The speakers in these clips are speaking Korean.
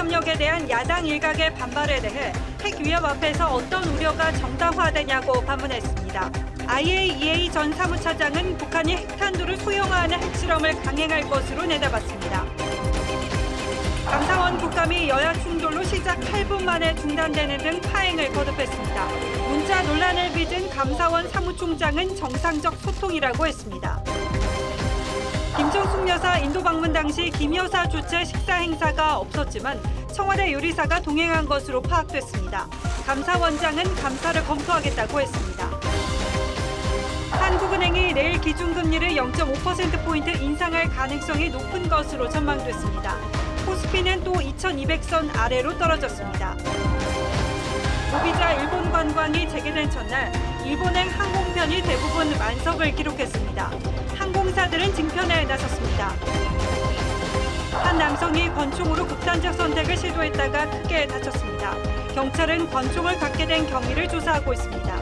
핵협력에 대한 야당 일각의 반발에 대해 핵 위협 앞에서 어떤 우려가 정당화되냐고 반문했습니다. IAEA 전 사무차장은 북한이 핵탄두를 소형화하는 핵실험을 강행할 것으로 내다봤습니다. 감사원 국감이 여야 충돌로 시작 8분 만에 중단되는 등 파행을 거듭했습니다. 문자 논란을 빚은 감사원 사무총장은 정상적 소통이라고 했습니다. 김정숙 여사 인도 방문 당시 김 여사 주최 식사 행사가 없었지만 청와대 요리사가 동행한 것으로 파악됐습니다. 감사원장은 감사를 검토하겠다고 했습니다. 한국은행이 내일 기준금리를 0.5%포인트 인상할 가능성이 높은 것으로 전망됐습니다. 코스피는 또 2200선 아래로 떨어졌습니다. 소비자 일본 관광이 재개된 첫날 일본행 항공편이 대부분 만석을 기록했습니다. 항공사들은 증편에 나섰습니다. 한 남성이 권총으로 극단적 선택을 시도했다가 크게 다쳤습니다. 경찰은 권총을 갖게 된 경위를 조사하고 있습니다.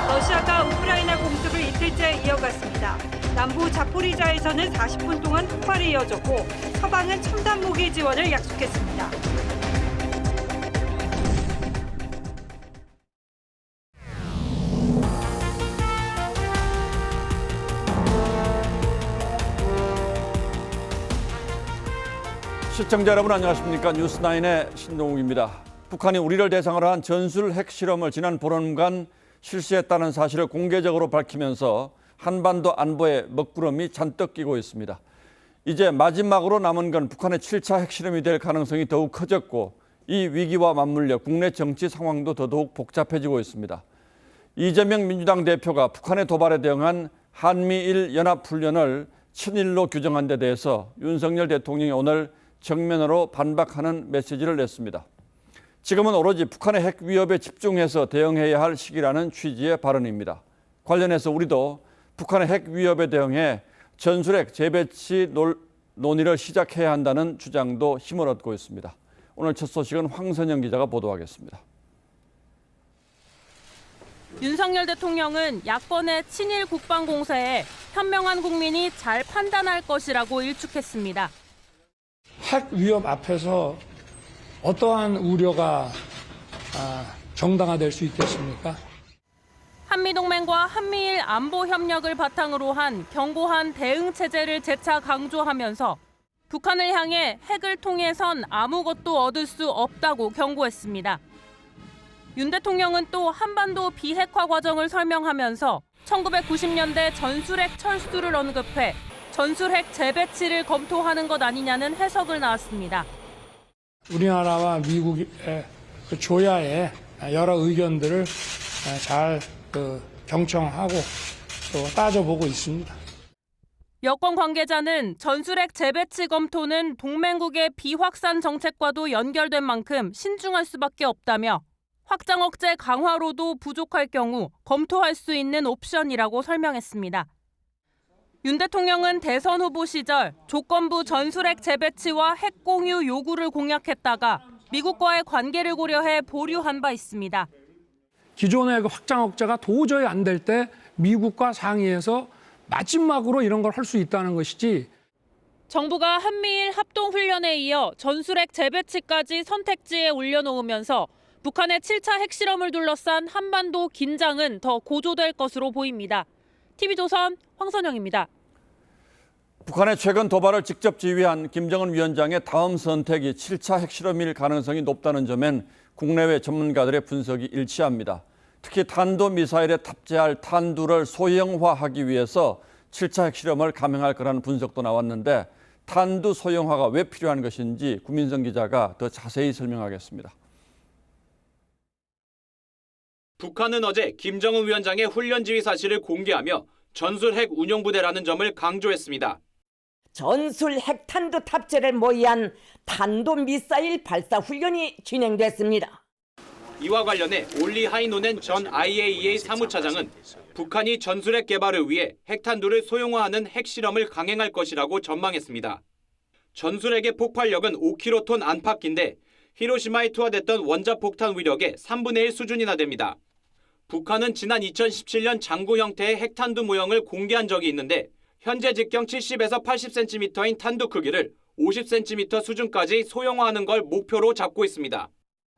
러시아가 우크라이나 공습을 이틀째 이어갔습니다. 남부 자포리자에서는 40분 동안 폭발이 이어졌고 서방은 첨단 무기 지원을 약속했습니다. 시청자 여러분 안녕하십니까? 뉴스9의 신동욱입니다. 북한이 우리를 대상으로 한 전술 핵실험을 지난 보름간 실시했다는 사실을 공개적으로 밝히면서 한반도 안보에 먹구름이 잔뜩 끼고 있습니다. 이제 마지막으로 남은 건 북한의 7차 핵실험이 될 가능성이 더욱 커졌고 이 위기와 맞물려 국내 정치 상황도 더더욱 복잡해지고 있습니다. 이재명 민주당 대표가 북한의 도발에 대응한 한미일 연합훈련을 친일로 규정한 데 대해서 윤석열 대통령이 오늘 정면으로 반박하는 메시지를 냈습니다. 지금은 오로지 북한의 핵 위협에 집중해서 대응해야 할 시기라는 취지의 발언입니다. 관련해서 우리도 북한의 핵 위협에 대응해 전술핵 재배치 논의를 시작해야 한다는 주장도 힘을 얻고 있습니다. 오늘 첫 소식은 황선영 기자가 보도하겠습니다. 윤석열 대통령은 야권의 친일 국방 공세에 현명한 국민이 잘 판단할 것이라고 일축했습니다. 핵 위협 앞에서 어떠한 우려가 정당화될 수 있겠습니까? 한미동맹과 한미일 안보 협력을 바탕으로 한 견고한 대응 체제를 재차 강조하면서 북한을 향해 핵을 통해선 아무것도 얻을 수 없다고 경고했습니다. 윤 대통령은 또 한반도 비핵화 과정을 설명하면서 1990년대 전술핵 철수를 언급해 전술핵 재배치를 검토하는 것 아니냐는 해석을 낳았습니다. 우리나라와 미국의 그 조야의 여러 의견들을 잘 경청하고 또 따져보고 있습니다. 여권 관계자는 전술핵 재배치 검토는 동맹국의 비확산 정책과도 연결된 만큼 신중할 수밖에 없다며 확장 억제 강화로도 부족할 경우 검토할 수 있는 옵션이라고 설명했습니다. 윤 대통령은 대선 후보 시절 조건부 전술핵 재배치와 핵 공유 요구를 공약했다가 미국과의 관계를 고려해 보류한 바 있습니다. 기존의 그 확장 억제가 도저히 안 될 때 미국과 상의해서 마지막으로 이런 걸 할 수 있다는 것이지. 정부가 한미일 합동훈련에 이어 전술핵 재배치까지 선택지에 올려놓으면서 북한의 7차 핵실험을 둘러싼 한반도 긴장은 더 고조될 것으로 보입니다. TV조선 황선영입니다. 북한의 최근 도발을 직접 지휘한 김정은 위원장의 다음 선택이 7차 핵실험일 가능성이 높다는 점엔 국내외 전문가들의 분석이 일치합니다. 특히 탄도미사일에 탑재할 탄두를 소형화하기 위해서 7차 핵실험을 감행할 거라는 분석도 나왔는데 탄두 소형화가 왜 필요한 것인지 구민성 기자가 더 자세히 설명하겠습니다. 북한은 어제 김정은 위원장의 훈련 지휘 사실을 공개하며 전술 핵 운용부대라는 점을 강조했습니다. 전술 핵탄두 탑재를 모의한 탄도미사일 발사 훈련이 진행됐습니다. 이와 관련해 올리 하이노넨 전 IAEA 사무차장은 북한이 전술핵 개발을 위해 핵탄두를 소형화하는 핵실험을 강행할 것이라고 전망했습니다. 전술핵의 폭발력은 5킬로톤 안팎인데 히로시마에 투하됐던 원자폭탄 위력의 3분의 1 수준이나 됩니다. 북한은 지난 2017년 장구 형태의 핵탄두 모형을 공개한 적이 있는데 현재 직경 70에서 80cm인 탄두 크기를 50cm 수준까지 소형화하는 걸 목표로 잡고 있습니다.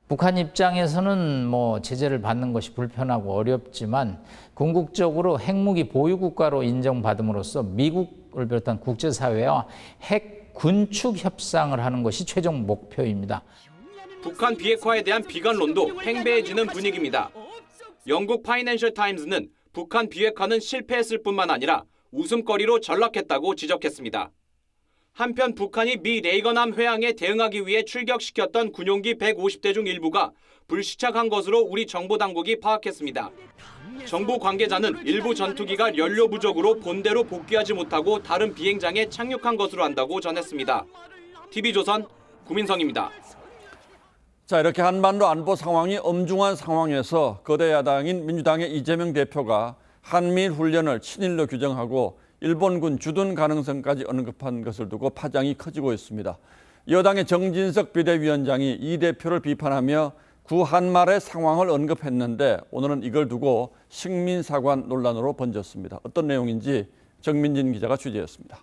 북한 입장에서는 제재를 받는 것이 불편하고 어렵지만 궁극적으로 핵무기 보유국가로 인정받음으로써 미국을 비롯한 국제사회와 핵 군축 협상을 하는 것이 최종 목표입니다. 북한 비핵화에 대한 비관론도 팽배해지는 분위기입니다. 영국 파이낸셜 타임즈는 북한 비핵화는 실패했을 뿐만 아니라 웃음거리로 전락했다고 지적했습니다. 한편 북한이 미 레이건함 회항에 대응하기 위해 출격시켰던 군용기 150대 중 일부가 불시착한 것으로 우리 정보당국이 파악했습니다. 정부 관계자는 일부 전투기가 연료 부족으로 본대로 복귀하지 못하고 다른 비행장에 착륙한 것으로 안다고 전했습니다. TV조선 구민성입니다. 자, 이렇게 한반도 안보 상황이 엄중한 상황에서 거대 야당인 민주당의 이재명 대표가 한미일 훈련을 친일로 규정하고 일본군 주둔 가능성까지 언급한 것을 두고 파장이 커지고 있습니다. 여당의 정진석 비대위원장이 이 대표를 비판하며 구한말의 상황을 언급했는데 오늘은 이걸 두고 식민사관 논란으로 번졌습니다. 어떤 내용인지 정민진 기자가 취재했습니다.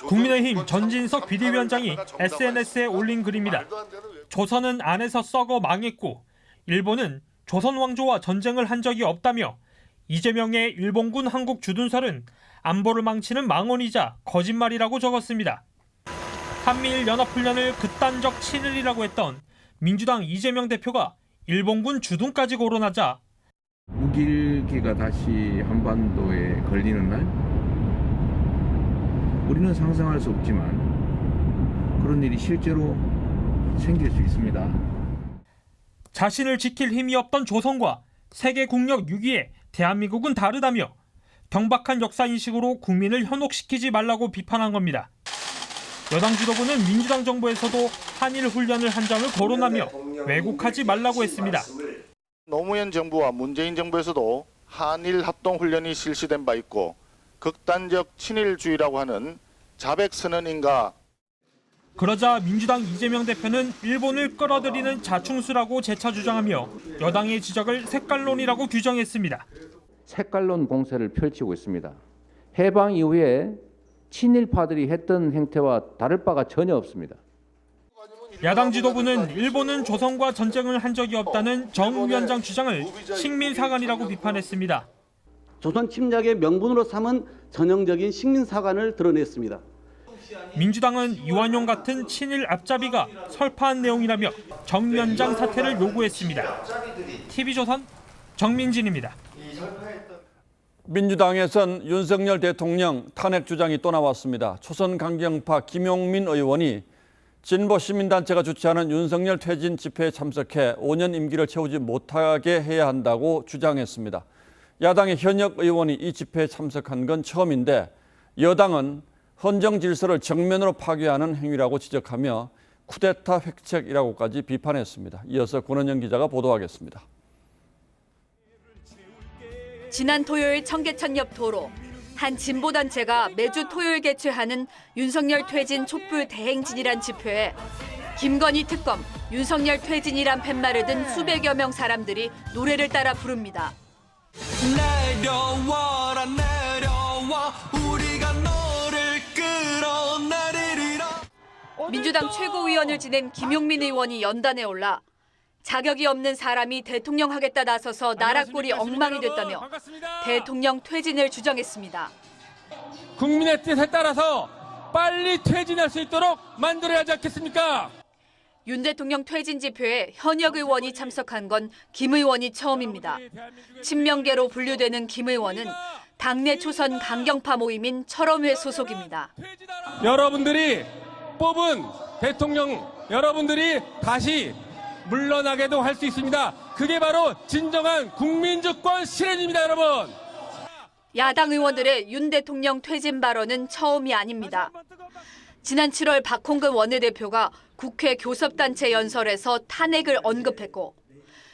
국민의힘 전진석 비대위원장이 SNS에 올린 글입니다. 조선은 안에서 썩어 망했고 일본은 조선 왕조와 전쟁을 한 적이 없다며 이재명의 일본군 한국 주둔설은 안보를 망치는 망언이자 거짓말이라고 적었습니다. 한미일 연합훈련을 극단적 친일이라고 했던 민주당 이재명 대표가 일본군 주둔까지 거론하자 무기가 다시 한반도에 걸리는 날 우리는 상상할 수 없지만 그런 일이 실제로 생길 수 있습니다. 자신을 지킬 힘이 없던 조선과 세계 국력 6위에 대한민국은 다르다며 경박한 역사인식으로 국민을 현혹시키지 말라고 비판한 겁니다. 여당 지도부는 민주당 정부에서도 한일 훈련을 한 점을 거론하며 왜곡하지 말라고 했습니다. 노무현 정부와 문재인 정부에서도 한일 합동훈련이 실시된 바 있고 극단적 친일주의라고 하는 자백선언인가. 그러자 민주당 이재명 대표는 일본을 끌어들이는 자충수라고 재차 주장하며 여당의 지적을 색깔론이라고 규정했습니다. 색깔론 공세를 펼치고 있습니다. 해방 이후에 친일파들이 했던 행태와 다를 바가 전혀 없습니다. 야당 지도부는 일본은 조선과 전쟁을 한 적이 없다는 정 위원장 주장을 식민사관이라고 비판했습니다. 조선 침략의 명분으로 삼은 전형적인 식민사관을 드러냈습니다. 민주당은 이완용 같은 친일 앞잡이가 설파한 내용이라며 정 위원장 사퇴를 요구했습니다. TV조선 정민진입니다. 민주당에선 윤석열 대통령 탄핵 주장이 또 나왔습니다. 초선 강경파 김용민 의원이 진보 시민단체가 주최하는 윤석열 퇴진 집회에 참석해 5년 임기를 채우지 못하게 해야 한다고 주장했습니다. 야당의 현역 의원이 이 집회에 참석한 건 처음인데 여당은 헌정 질서를 정면으로 파괴하는 행위라고 지적하며 쿠데타 획책이라고까지 비판했습니다. 이어서 권은영 기자가 보도하겠습니다. 지난 토요일 청계천 옆 도로, 한 진보단체가 매주 토요일 개최하는 윤석열 퇴진 촛불 대행진이란 집회에 김건희 특검, 윤석열 퇴진이란 팻말을 든 수백여 명 사람들이 노래를 따라 부릅니다. 내려와라 내려와 우리가 너를 끌어내리리라. 민주당 최고위원을 지낸 김용민 의원이 연단에 올라 자격이 없는 사람이 대통령 하겠다 나서서 나라 꼴이 엉망이 됐다며 대통령 퇴진을 주장했습니다. 국민의 뜻에 따라서 빨리 퇴진할 수 있도록 만들어야 하지 않겠습니까? 윤 대통령 퇴진 집회에 현역 의원이 참석한 건 김 의원이 처음입니다. 친명계로 분류되는 김 의원은 당내 초선 강경파 모임인 철험회 소속입니다. 여러분들이 뽑은 대통령 여러분들이 다시 물러나게도 할 수 있습니다. 그게 바로 진정한 국민주권 실현입니다, 여러분. 야당 의원들의 윤 대통령 퇴진 발언은 처음이 아닙니다. 지난 7월 박홍근 원내대표가 국회 교섭단체 연설에서 탄핵을 언급했고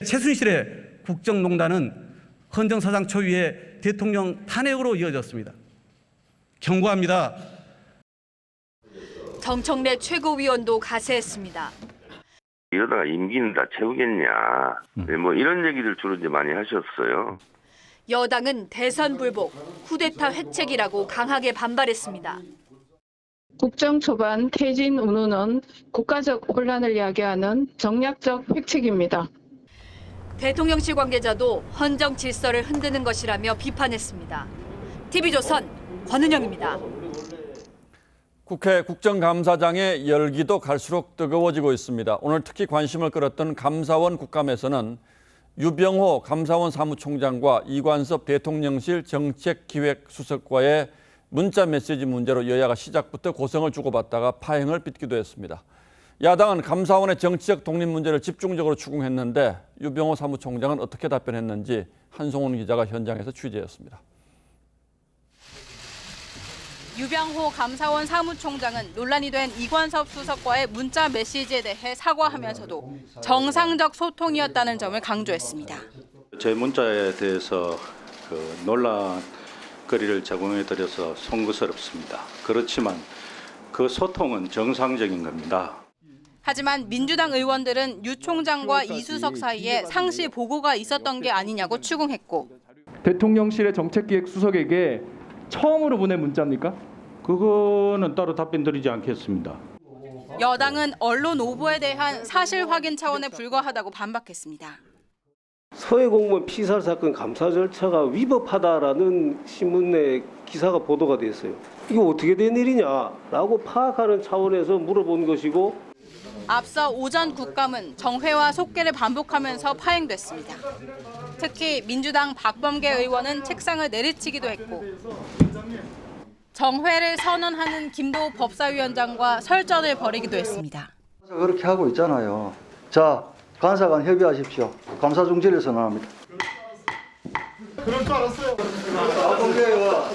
최순실의 국정농단은 헌정사상 초유의 대통령 탄핵으로 이어졌습니다. 경고합니다. 정청래 최고위원도 가세했습니다. 이러다가 임기는 다 채우겠냐. 뭐 이런 얘기를 주로 이제 많이 하셨어요. 여당은 대선 불복, 쿠데타 획책이라고 강하게 반발했습니다. 국정 초반 퇴진 운운은 국가적 혼란을 야기하는 정략적 획책입니다. 대통령실 관계자도 헌정 질서를 흔드는 것이라며 비판했습니다. TV조선 권은영입니다. 국회 국정감사장의 열기도 갈수록 뜨거워지고 있습니다. 오늘 특히 관심을 끌었던 감사원 국감에서는 유병호 감사원 사무총장과 이관섭 대통령실 정책기획수석과의 문자 메시지 문제로 여야가 시작부터 고성을 주고받다가 파행을 빚기도 했습니다. 야당은 감사원의 정치적 독립 문제를 집중적으로 추궁했는데 유병호 사무총장은 어떻게 답변했는지 한송훈 기자가 현장에서 취재했습니다. 유병호 감사원 사무총장은 논란이 된 이관섭 수석과의 문자 메시지에 대해 사과하면서도 정상적 소통이었다는 점을 강조했습니다. 제 문자에 대해서 논란거리를 제공해드려서 송구스럽습니다. 그렇지만 그 소통은 정상적인 겁니다. 하지만 민주당 의원들은 유 총장과 이 수석 사이에 상시 보고가 있었던 게 아니냐고 추궁했고 대통령실의 정책기획수석에게 처음으로 보낸 문자입니까? 그거는 따로 답변 드리지 않겠습니다. 여당은 언론 오보에 대한 사실 확인 차원에 불과하다고 반박했습니다. 서해 공무원 피살 사건 감사 절차가 위법하다라는 신문에 기사가 보도가 됐어요. 이거 어떻게 된 일이냐라고 파악하는 차원에서 물어본 것이고 앞서 오전 국감은 정회와 속개를 반복하면서 파행됐습니다. 특히 민주당 박범계 의원은 책상을 내리치기도 했고 정회를 선언하는 김도우 법사위원장과 설전을 벌이기도 했습니다. 그렇게 하고 있잖아요. 자, 간사간 협의하십시오. 감사 중지를 선언합니다. 그럴 줄 알았어요. 박범계 의원,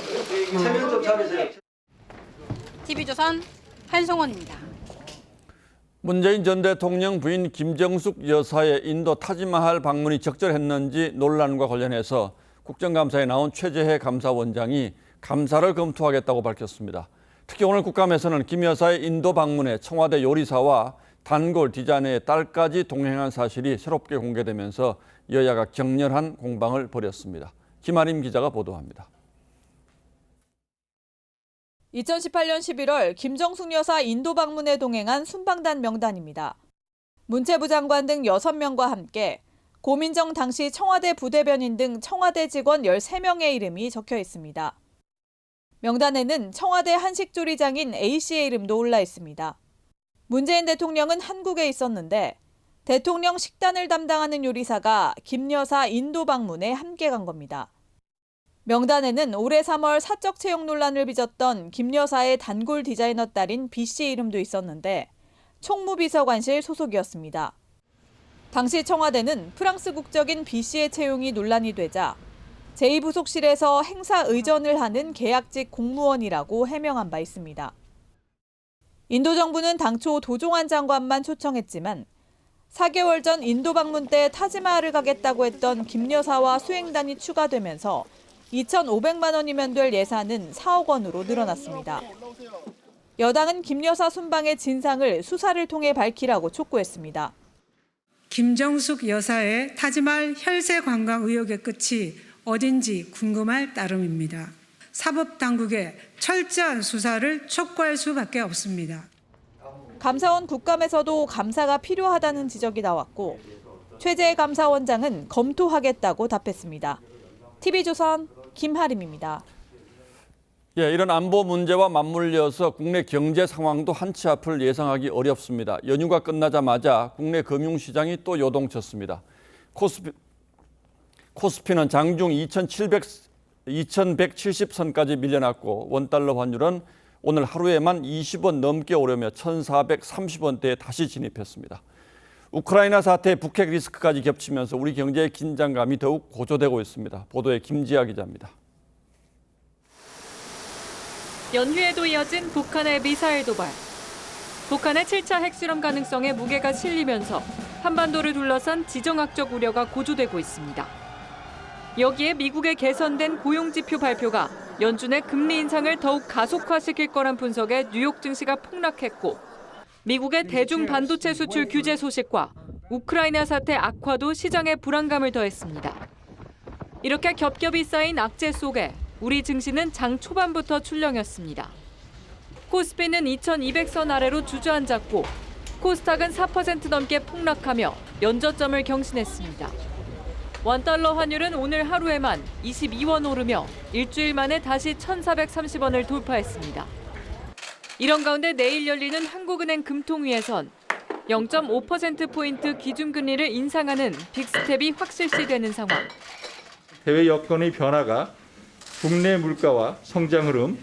체면 좀 차리세요. TV조선 한송원입니다. 문재인 전 대통령 부인 김정숙 여사의 인도 타지마할 방문이 적절했는지 논란과 관련해서 국정감사에 나온 최재해 감사원장이 감사를 검토하겠다고 밝혔습니다. 특히 오늘 국감에서는 김 여사의 인도 방문에 청와대 요리사와 단골 디자이너의 딸까지 동행한 사실이 새롭게 공개되면서 여야가 격렬한 공방을 벌였습니다. 김아림 기자가 보도합니다. 2018년 11월 김정숙 여사 인도 방문에 동행한 순방단 명단입니다. 문체부 장관 등 6명과 함께 고민정 당시 청와대 부대변인 등 청와대 직원 13명의 이름이 적혀 있습니다. 명단에는 청와대 한식조리장인 A씨의 이름도 올라 있습니다. 문재인 대통령은 한국에 있었는데 대통령 식단을 담당하는 요리사가 김 여사 인도 방문에 함께 간 겁니다. 명단에는 올해 3월 사적 채용 논란을 빚었던 김 여사의 단골 디자이너 딸인 B씨 이름도 있었는데 총무비서관실 소속이었습니다. 당시 청와대는 프랑스 국적인 B씨의 채용이 논란이 되자 제2부속실에서 행사 의전을 하는 계약직 공무원이라고 해명한 바 있습니다. 인도 정부는 당초 도종환 장관만 초청했지만 4개월 전 인도 방문 때 타지마할을 가겠다고 했던 김 여사와 수행단이 추가되면서 2,500만 원이면 될 예산은 4억 원으로 늘어났습니다. 여당은 김 여사 순방의 진상을 수사를 통해 밝히라고 촉구했습니다. 김정숙 여사의 타지마할 혈세 관광 의혹의 끝이 어딘지 궁금할 따름입니다. 사법당국의 철저한 수사를 촉구할 수밖에 없습니다. 감사원 국감에서도 감사가 필요하다는 지적이 나왔고 최재해 감사원장은 검토하겠다고 답했습니다. TV조선 김하림입니다. 이런 안보 문제와 맞물려서 국내 경제 상황도 한치 앞을 예상하기 어렵습니다. 연휴가 끝나자마자 국내 금융시장이 또 요동쳤습니다. 코스피는 장중 2170선까지 밀려났고 원달러 환율은 오늘 하루에만 20원 넘게 오르며 1430원대에 다시 진입했습니다. 우크라이나 사태의 북핵 리스크까지 겹치면서 우리 경제의 긴장감이 더욱 고조되고 있습니다. 보도에 김지아 기자입니다. 연휴에도 이어진 북한의 미사일 도발. 북한의 7차 핵실험 가능성에 무게가 실리면서 한반도를 둘러싼 지정학적 우려가 고조되고 있습니다. 여기에 미국의 개선된 고용지표 발표가 연준의 금리 인상을 더욱 가속화시킬 거란 분석에 뉴욕 증시가 폭락했고 미국의 대중 반도체 수출 규제 소식과 우크라이나 사태 악화도 시장에 불안감을 더했습니다. 이렇게 겹겹이 쌓인 악재 속에 우리 증시는 장 초반부터 출렁였습니다. 코스피는 2,200선 아래로 주저앉았고 코스닥은 4% 넘게 폭락하며 연저점을 경신했습니다. 원달러 환율은 오늘 하루에만 22원 오르며 일주일 만에 다시 1,430원을 돌파했습니다. 이런 가운데 내일 열리는 한국은행 금통위에선 0.5%포인트 기준금리를 인상하는 빅스텝이 확실시되는 상황. 해외 여건의 변화가 국내 물가와 성장 흐름,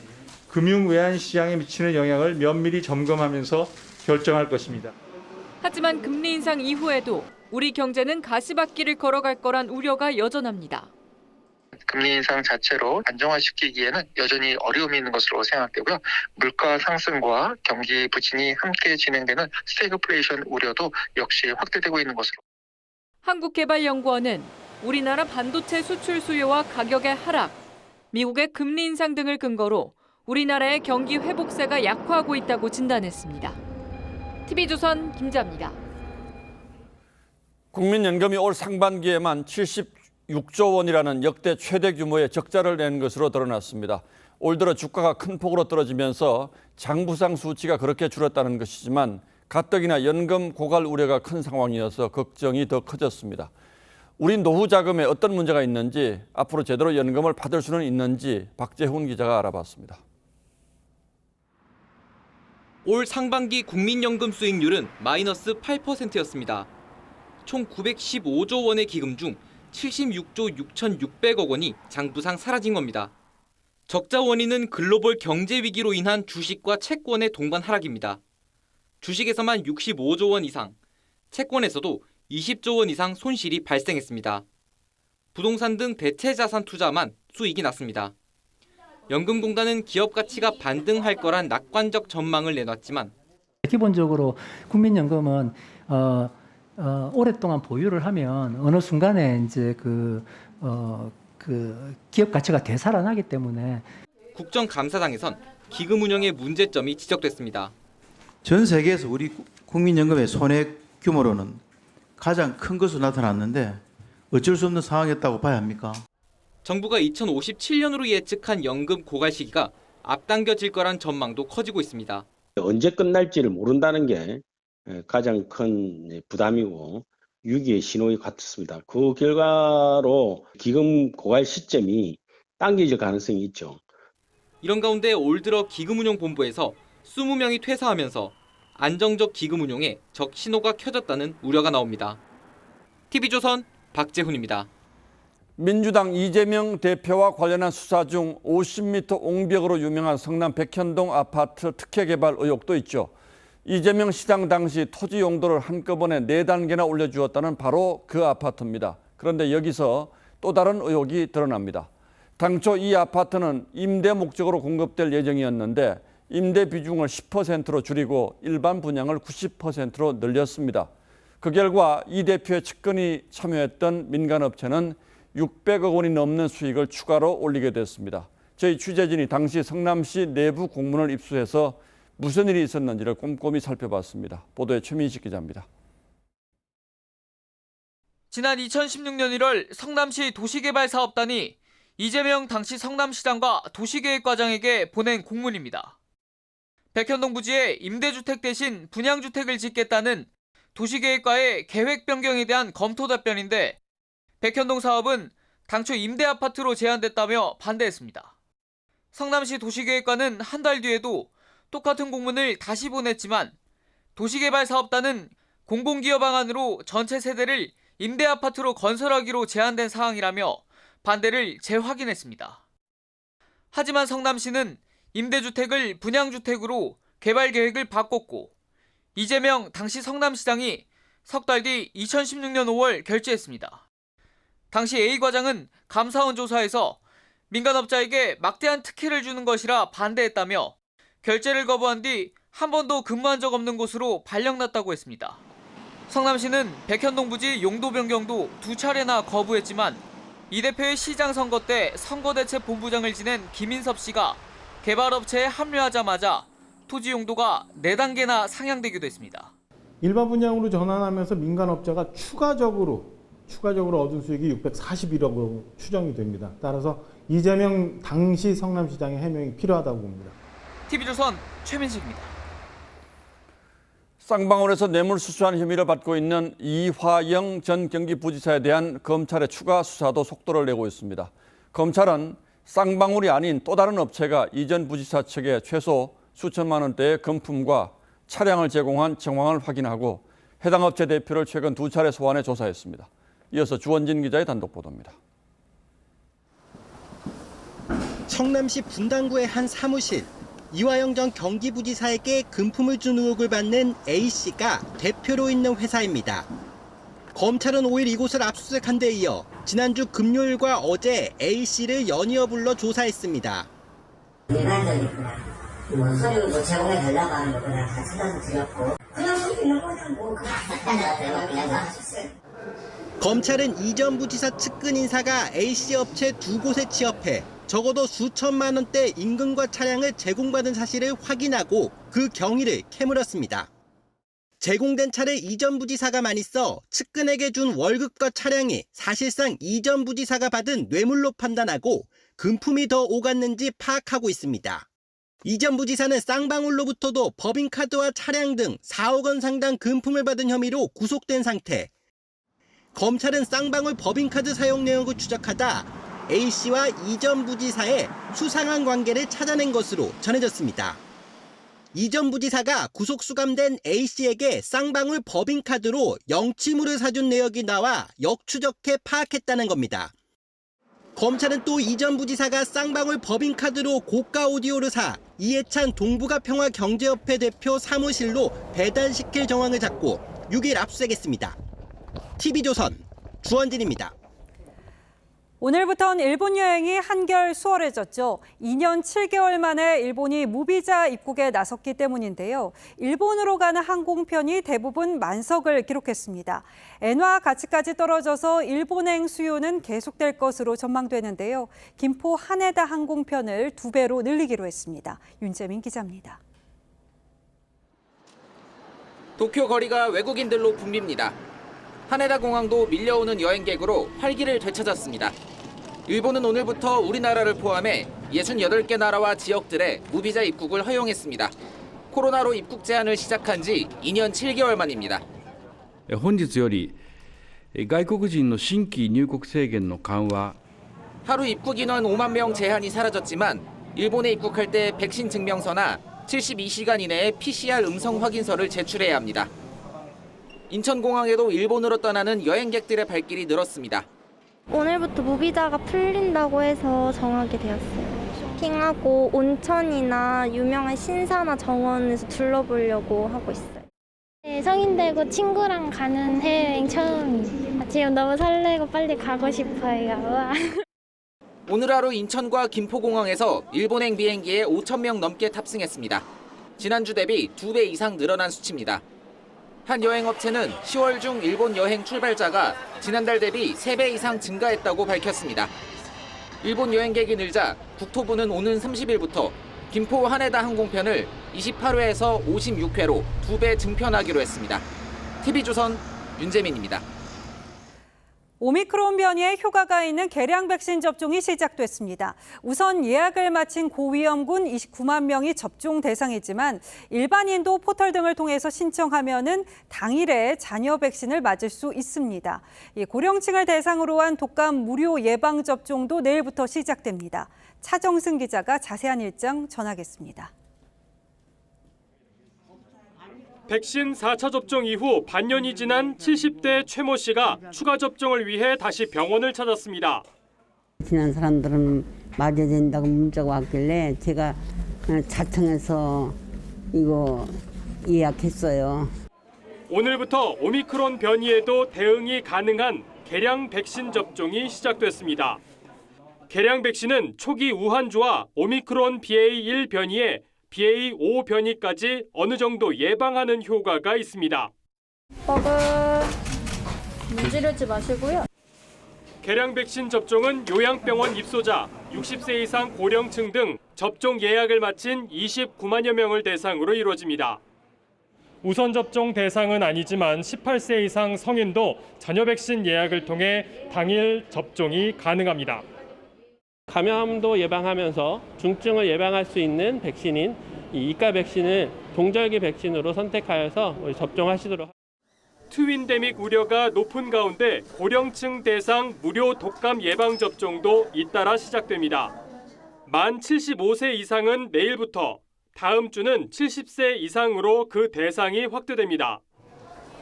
금융 외환 시장에 미치는 영향을 면밀히 점검하면서 결정할 것입니다. 하지만 금리 인상 이후에도 우리 경제는 가시밭길을 걸어갈 거란 우려가 여전합니다. 금리 인상 자체로 안정화시키기에는 여전히 어려움이 있는 것으로 생각되고요. 물가 상승과 경기 부진이 함께 진행되는 스태그플레이션 우려도 역시 확대되고 있는 것으로. 한국개발연구원은 우리나라 반도체 수출 수요와 가격의 하락, 미국의 금리 인상 등을 근거로 우리나라의 경기 회복세가 약화하고 있다고 진단했습니다. TV조선 김자입니다. 국민연금이 올 상반기에만 76조 원이라는 역대 최대 규모의 적자를 낸 것으로 드러났습니다. 올 들어 주가가 큰 폭으로 떨어지면서 장부상 수치가 그렇게 줄었다는 것이지만 가뜩이나 연금 고갈 우려가 큰 상황이어서 걱정이 더 커졌습니다. 우리 노후 자금에 어떤 문제가 있는지, 앞으로 제대로 연금을 받을 수는 있는지 박재훈 기자가 알아봤습니다. 올 상반기 국민연금 수익률은 마이너스 8%였습니다. 총 915조 원의 기금 중 76조 6,600억 원이 장부상 사라진 겁니다. 적자 원인은 글로벌 경제 위기로 인한 주식과 채권의 동반 하락입니다. 주식에서만 65조 원 이상, 채권에서도 20조 원 이상 손실이 발생했습니다. 부동산 등 대체 자산 투자만 수익이 났습니다. 연금공단은 기업 가치가 반등할 거란 낙관적 전망을 내놨지만 기본적으로 국민연금은 오랫동안 보유를 하면 어느 순간에 이제 그 기업 가치가 되살아나기 때문에 국정감사장에선 기금 운영의 문제점이 지적됐습니다. 전 세계에서 우리 국민연금의 손해 규모로는 가장 큰 것으로 나타났는데 어쩔 수 없는 상황이었다고 봐야 합니까? 정부가 2057년으로 예측한 연금 고갈 시기가 앞당겨질 거란 전망도 커지고 있습니다. 언제 끝날지를 모른다는 게 가장 큰 부담이고 위기의 신호의 같습니다. 그 결과로 기금 고갈 시점이 당겨질 가능성이 있죠. 이런 가운데 올 들어 기금운용본부에서 20명이 퇴사하면서 안정적 기금 운용에 적 신호가 켜졌다는 우려가 나옵니다. TV조선 박재훈입니다. 민주당 이재명 대표와 관련한 수사 중 50m 옹벽으로 유명한 성남 백현동 아파트 특혜 개발 의혹도 있죠. 이재명 시장 당시 토지 용도를 한꺼번에 4단계나 올려주었다는 바로 그 아파트입니다. 그런데 여기서 또 다른 의혹이 드러납니다. 당초 이 아파트는 임대 목적으로 공급될 예정이었는데 임대 비중을 10%로 줄이고 일반 분양을 90%로 늘렸습니다. 그 결과 이 대표의 측근이 참여했던 민간업체는 600억 원이 넘는 수익을 추가로 올리게 됐습니다. 저희 취재진이 당시 성남시 내부 공문을 입수해서 무슨 일이 있었는지를 꼼꼼히 살펴봤습니다. 보도에 최민식 기자입니다. 지난 2016년 1월 성남시 도시개발사업단이 이재명 당시 성남시장과 도시계획과장에게 보낸 공문입니다. 백현동 부지에 임대주택 대신 분양주택을 짓겠다는 도시계획과의 계획 변경에 대한 검토 답변인데 백현동 사업은 당초 임대아파트로 제한됐다며 반대했습니다. 성남시 도시계획과는 한 달 뒤에도 똑같은 공문을 다시 보냈지만 도시개발사업단은 공공기여 방안으로 전체 세대를 임대아파트로 건설하기로 제한된 사항이라며 반대를 재확인했습니다. 하지만 성남시는 임대주택을 분양주택으로 개발계획을 바꿨고 이재명 당시 성남시장이 석 달 뒤 2016년 5월 결재했습니다. 당시 A과장은 감사원 조사에서 민간업자에게 막대한 특혜를 주는 것이라 반대했다며 결재를 거부한 뒤 한 번도 근무한 적 없는 곳으로 발령났다고 했습니다. 성남시는 백현동 부지 용도 변경도 2차례나 거부했지만 이 대표의 시장 선거 때 선거대책본부장을 지낸 김인섭 씨가 개발업체에 합류하자마자 토지 용도가 4단계나 상향되기도 했습니다. 일반 분양으로 전환하면서 민간업자가 추가적으로 얻은 수익이 641억으로 추정이 됩니다. 따라서 이재명 당시 성남시장의 해명이 필요하다고 봅니다. TV조선 최민식입니다. 쌍방울에서 뇌물수수한 혐의를 받고 있는 이화영 전 경기부지사에 대한 검찰의 추가 수사도 속도를 내고 있습니다. 검찰은 쌍방울이 아닌 또 다른 업체가 이 전 부지사 측에 최소 수천만 원대의 금품과 차량을 제공한 정황을 확인하고 해당 업체 대표를 최근 2차례 소환해 조사했습니다. 이어서 주원진 기자의 단독 보도입니다. 성남시 분당구의 한 사무실. 이화영 전 경기부지사에게 금품을 준 의혹을 받는 A씨가 대표로 있는 회사입니다. 검찰은 5일 이곳을 압수수색한 데 이어 지난주 금요일과 어제 A씨를 연이어 불러 조사했습니다. 일반적이구나. 서류 제공해달라고 하는 거 그냥 다 찾아서 드렸고 그냥 서류 있는 거는 뭐 그냥 그냥 나가셨어요. 검찰은 이전 부지사 측근 인사가 A씨 업체 2곳에 취업해 적어도 수천만 원대 임금과 차량을 제공받은 사실을 확인하고 그 경위를 캐물었습니다. 제공된 차를 이전 부지사가 많이 써 측근에게 준 월급과 차량이 사실상 이전 부지사가 받은 뇌물로 판단하고 금품이 더 오갔는지 파악하고 있습니다. 이전 부지사는 쌍방울로부터도 법인카드와 차량 등 4억 원 상당 금품을 받은 혐의로 구속된 상태. 검찰은 쌍방울 법인카드 사용 내역을 추적하다 A씨와 이전 부지사의 수상한 관계를 찾아낸 것으로 전해졌습니다. 이전 부지사가 구속 수감된 A씨에게 쌍방울 법인카드로 영치물을 사준 내역이 나와 역추적해 파악했다는 겁니다. 검찰은 또 이전 부지사가 쌍방울 법인카드로 고가 오디오를 사 이해찬 동북아평화경제협회 대표 사무실로 배달시킬 정황을 잡고 6일 압수했습니다. TV조선 주원진입니다. 오늘부터는 일본 여행이 한결 수월해졌죠. 2년 7개월 만에 일본이 무비자 입국에 나섰기 때문인데요. 일본으로 가는 항공편이 대부분 만석을 기록했습니다. 엔화 가치까지 떨어져서 일본행 수요는 계속될 것으로 전망되는데요. 김포 하네다 항공편을 2배로 늘리기로 했습니다. 윤재민 기자입니다. 도쿄 거리가 외국인들로 붐빕니다. 하네다 공항도 밀려오는 여행객으로 활기를 되찾았습니다. 일본은 오늘부터 우리나라를 포함해 68개 나라와 지역들에 무비자 입국을 허용했습니다. 코로나로 입국 제한을 시작한 지 2년 7개월 만입니다. 本日より外国人の新規入国制限の緩和 하루 입국 인원 5만 명 제한이 사라졌지만 일본에 입국할 때 백신 증명서나 72시간 이내에 PCR 음성 확인서를 제출해야 합니다. 인천공항에도 일본으로 떠나는 여행객들의 발길이 늘었습니다. 오늘부터 무비자가 풀린다고 해서 정하게 되었어요. 쇼핑하고 온천이나 유명한 신사나 정원에서 둘러보려고 하고 있어요. 네, 성인 되고 친구랑 가는 해외여행 처음이에요. 지금 너무 설레고 빨리 가고 싶어요. 오늘 하루 인천과 김포공항에서 일본행 비행기에 5,000명 넘게 탑승했습니다. 지난주 대비 2배 이상 늘어난 수치입니다. 한 여행업체는 10월 중 일본 여행 출발자가 지난달 대비 3배 이상 증가했다고 밝혔습니다. 일본 여행객이 늘자 국토부는 오는 30일부터 김포 하네다 항공편을 28회에서 56회로 2배 증편하기로 했습니다. TV조선 윤재민입니다. 오미크론 변이에 효과가 있는 개량 백신 접종이 시작됐습니다. 우선 예약을 마친 고위험군 29만 명이 접종 대상이지만 일반인도 포털 등을 통해서 신청하면은 당일에 잔여 백신을 맞을 수 있습니다. 고령층을 대상으로 한 독감 무료 예방 접종도 내일부터 시작됩니다. 차정승 기자가 자세한 일정 전하겠습니다. 백신 4차 접종 이후 반년이 지난 70대 최모 씨가 추가 접종을 위해 다시 병원을 찾았습니다. 지난 사람들은 맞아야 된다고 문자가 왔길래 제가 자청해서 이거 예약했어요. 오늘부터 오미크론 변이에도 대응이 가능한 개량 백신 접종이 시작됐습니다. 개량 백신은 초기 우한주와 오미크론 BA1 변이에 BA5 변이까지 어느 정도 예방하는 효과가 있습니다. 문지르지 마시고요. 개량 백신 접종은 요양병원 입소자, 60세 이상 고령층 등 접종 예약을 마친 29만여 명을 대상으로 이루어집니다. 우선 접종 대상은 아니지만 18세 이상 성인도 잔여 백신 예약을 통해 당일 접종이 가능합니다. 감염도 예방하면서 중증을 예방할 수 있는 백신인 이 이가 백신을 동절기 백신으로 선택하여서 접종하시도록. 트윈데믹 우려가 높은 가운데 고령층 대상 무료 독감 예방 접종도 잇따라 시작됩니다. 만 75세 이상은 내일부터, 다음 주는 70세 이상으로 그 대상이 확대됩니다.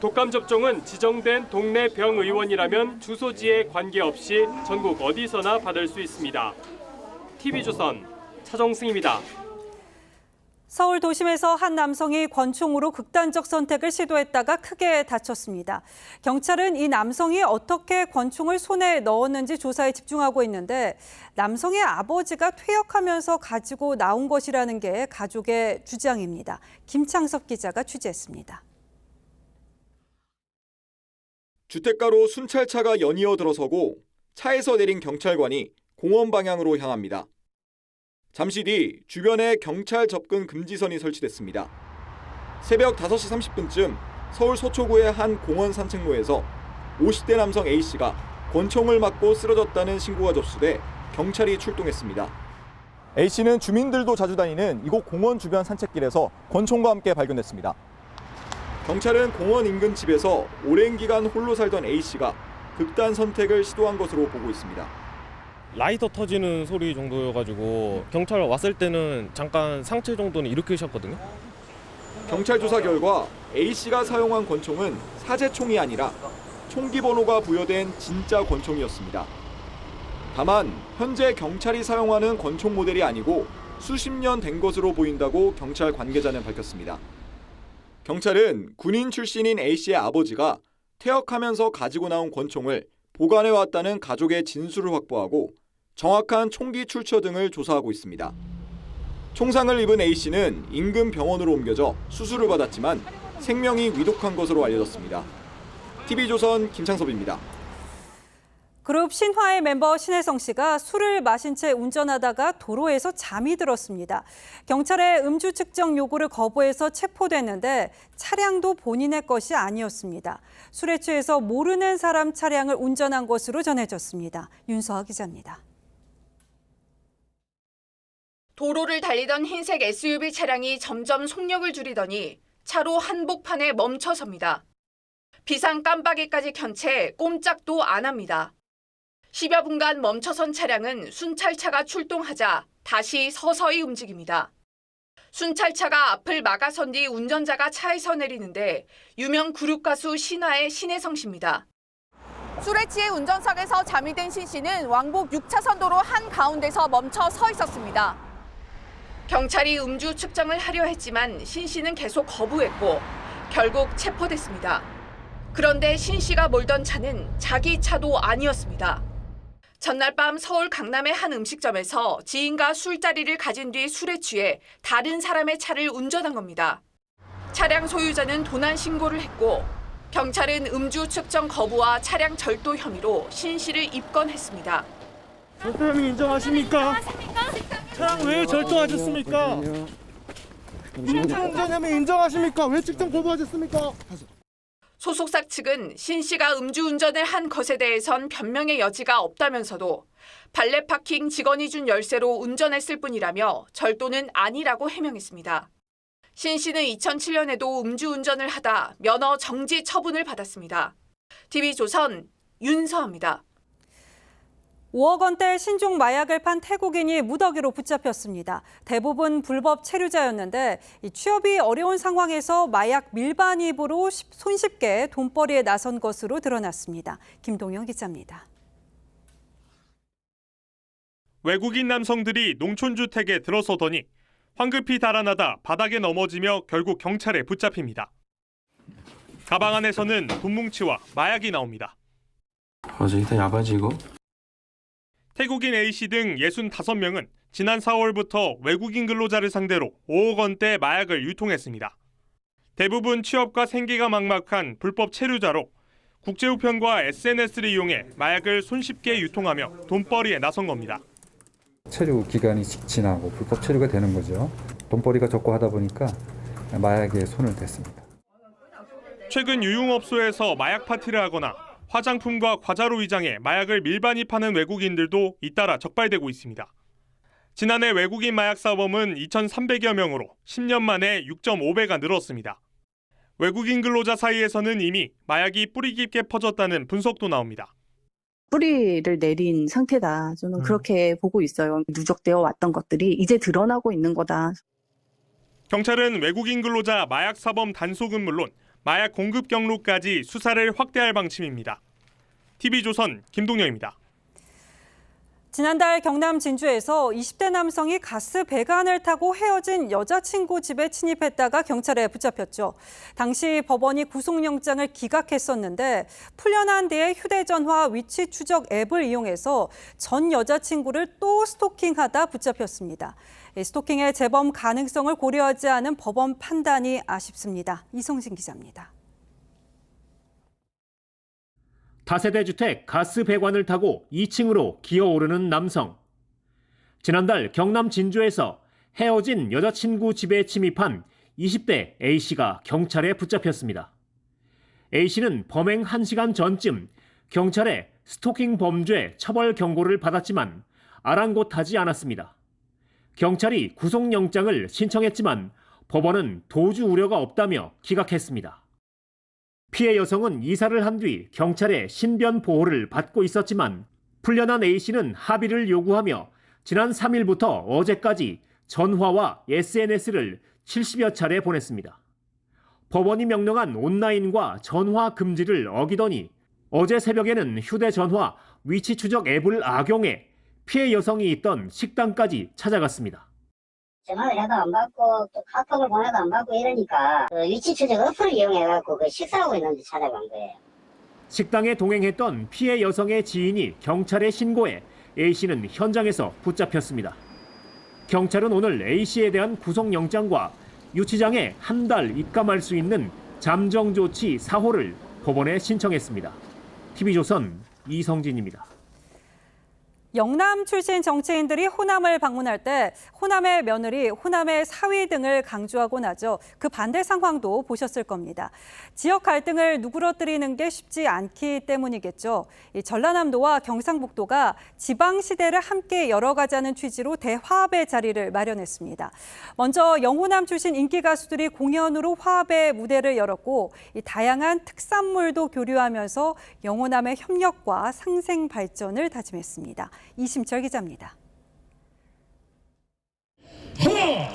독감 접종은 지정된 동네 병의원이라면 주소지에 관계없이 전국 어디서나 받을 수 있습니다. TV조선 차정승입니다. 서울 도심에서 한 남성이 권총으로 극단적 선택을 시도했다가 크게 다쳤습니다. 경찰은 이 남성이 어떻게 권총을 손에 넣었는지 조사에 집중하고 있는데 남성의 아버지가 퇴역하면서 가지고 나온 것이라는 게 가족의 주장입니다. 김창섭 기자가 취재했습니다. 주택가로 순찰차가 연이어 들어서고 차에서 내린 경찰관이 공원 방향으로 향합니다. 잠시 뒤 주변에 경찰 접근 금지선이 설치됐습니다. 새벽 5시 30분쯤 서울 서초구의 한 공원 산책로에서 50대 남성 A씨가 권총을 맞고 쓰러졌다는 신고가 접수돼 경찰이 출동했습니다. A씨는 주민들도 자주 다니는 이곳 공원 주변 산책길에서 권총과 함께 발견됐습니다. 경찰은 공원 인근 집에서 오랜 기간 홀로 살던 A씨가 극단 선택을 시도한 것으로 보고 있습니다. 라이터 터지는 소리 정도여가지고 경찰 왔을 때는 잠깐 상체 정도는 일으키셨거든요. 경찰 조사 결과 A씨가 사용한 권총은 사제총이 아니라 총기 번호가 부여된 진짜 권총이었습니다. 다만 현재 경찰이 사용하는 권총 모델이 아니고 수십 년 된 것으로 보인다고 경찰 관계자는 밝혔습니다. 경찰은 군인 출신인 A씨의 아버지가 퇴역하면서 가지고 나온 권총을 보관해왔다는 가족의 진술을 확보하고 정확한 총기 출처 등을 조사하고 있습니다. 총상을 입은 A씨는 인근 병원으로 옮겨져 수술을 받았지만 생명이 위독한 것으로 알려졌습니다. TV조선 김창섭입니다. 그룹 신화의 멤버 신혜성 씨가 술을 마신 채 운전하다가 도로에서 잠이 들었습니다. 경찰의 음주 측정 요구를 거부해서 체포됐는데 차량도 본인의 것이 아니었습니다. 술에 취해서 모르는 사람 차량을 운전한 것으로 전해졌습니다. 윤서아 기자입니다. 도로를 달리던 흰색 SUV 차량이 점점 속력을 줄이더니 차로 한복판에 멈춰섭니다. 비상 깜빡이까지 켠 채 꼼짝도 안 합니다. 10여 분간 멈춰선 차량은 순찰차가 출동하자 다시 서서히 움직입니다. 순찰차가 앞을 막아선 뒤 운전자가 차에서 내리는데 유명 그룹 가수 신화의 신혜성 씨입니다. 술에 취해 운전석에서 잠이 든 신 씨는 왕복 6차선 도로 한가운데서 멈춰 서 있었습니다. 경찰이 음주 측정을 하려 했지만 신 씨는 계속 거부했고 결국 체포됐습니다. 그런데 신 씨가 몰던 차는 자기 차도 아니었습니다. 전날 밤 서울 강남의 한 음식점에서 지인과 술자리를 가진 뒤 술에 취해 다른 사람의 차를 운전한 겁니다. 차량 소유자는 도난 신고를 했고 경찰은 음주 측정 거부와 차량 절도 혐의로 신 씨를 입건했습니다. 절도 혐의 인정하십니까? 차량 왜 절도하셨습니까? 음주운전 혐의 인정하십니까? 왜 측정 거부하셨습니까? 소속사 측은 신 씨가 음주운전을 한 것에 대해선 변명의 여지가 없다면서도 발레 파킹 직원이 준 열쇠로 운전했을 뿐이라며 절도는 아니라고 해명했습니다. 신 씨는 2007년에도 음주운전을 하다 면허 정지 처분을 받았습니다. TV조선 윤서아입니다. 5억 원대 신종 마약을 판 태국인이 무더기로 붙잡혔습니다. 대부분 불법 체류자였는데 취업이 어려운 상황에서 마약 밀반입으로 손쉽게 돈벌이에 나선 것으로 드러났습니다. 김동영 기자입니다. 외국인 남성들이 농촌주택에 들어서더니 황급히 달아나다 바닥에 넘어지며 결국 경찰에 붙잡힙니다. 가방 안에서는 돈뭉치와 마약이 나옵니다. 태국인 A씨 등 65명은 지난 4월부터 외국인 근로자를 상대로 5억 원대 마약을 유통했습니다. 대부분 취업과 생계가 막막한 불법 체류자로 국제우편과 SNS를 이용해 마약을 손쉽게 유통하며 돈벌이에 나선 겁니다. 체류 기간이 지나고 불법 체류가 되는 거죠. 돈벌이가 적고 하다 보니까 마약에 손을 댔습니다. 최근 유흥업소에서 마약 파티를 하거나 화장품과 과자로 위장해 마약을 밀반입하는 외국인들도 잇따라 적발되고 있습니다. 지난해 외국인 마약 사범은 2,300여 명으로 10년 만에 6.5배가 늘었습니다. 외국인 근로자 사이에서는 이미 마약이 뿌리 깊게 퍼졌다는 분석도 나옵니다. 뿌리를 내린 상태다. 저는 그렇게 보고 있어요. 누적되어 왔던 것들이 이제 드러나고 있는 거다. 경찰은 외국인 근로자 마약 사범 단속은 물론 마약 공급 경로까지 수사를 확대할 방침입니다. TV조선 김동영입니다. 지난달 경남 진주에서 20대 남성이 가스 배관을 타고 헤어진 여자친구 집에 침입했다가 경찰에 붙잡혔죠. 당시 법원이 구속영장을 기각했었는데 풀려난 뒤에 휴대전화 위치 추적 앱을 이용해서 전 여자친구를 또 스토킹하다 붙잡혔습니다. 스토킹의 재범 가능성을 고려하지 않은 법원 판단이 아쉽습니다. 이성진 기자입니다. 다세대 주택 가스 배관을 타고 2층으로 기어오르는 남성. 지난달 경남 진주에서 헤어진 여자친구 집에 침입한 20대 A씨가 경찰에 붙잡혔습니다. A씨는 범행 1시간 전쯤 경찰에 스토킹 범죄 처벌 경고를 받았지만 아랑곳하지 않았습니다. 경찰이 구속영장을 신청했지만 법원은 도주 우려가 없다며 기각했습니다. 피해 여성은 이사를 한 뒤 경찰의 신변 보호를 받고 있었지만 풀려난 A씨는 합의를 요구하며 지난 3일부터 어제까지 전화와 SNS를 70여 차례 보냈습니다. 법원이 명령한 온라인과 전화 금지를 어기더니 어제 새벽에는 휴대전화 위치 추적 앱을 악용해 피해 여성이 있던 식당까지 찾아갔습니다. 전화를 해도 안 받고 또 카톡을 보내도 안 받고 이러니까 위치 추적 어플을 이용해갖고 식사하고 있는데 찾아간 거예요. 식당에 동행했던 피해 여성의 지인이 경찰에 신고해 A씨는 현장에서 붙잡혔습니다. 경찰은 오늘 A씨에 대한 구속영장과 유치장에 한 달 입감할 수 있는 잠정조치 4호를 법원에 신청했습니다. TV조선 이성진입니다. 영남 출신 정치인들이 호남을 방문할 때 호남의 며느리, 호남의 사위 등을 강조하곤 하죠. 그 반대 상황도 보셨을 겁니다. 지역 갈등을 누그러뜨리는 게 쉽지 않기 때문이겠죠. 이 전라남도와 경상북도가 지방시대를 함께 열어가자는 취지로 대화합의 자리를 마련했습니다. 먼저 영호남 출신 인기 가수들이 공연으로 화합의 무대를 열었고 이 다양한 특산물도 교류하면서 영호남의 협력과 상생 발전을 다짐했습니다. 이심철 기자입니다. 하나,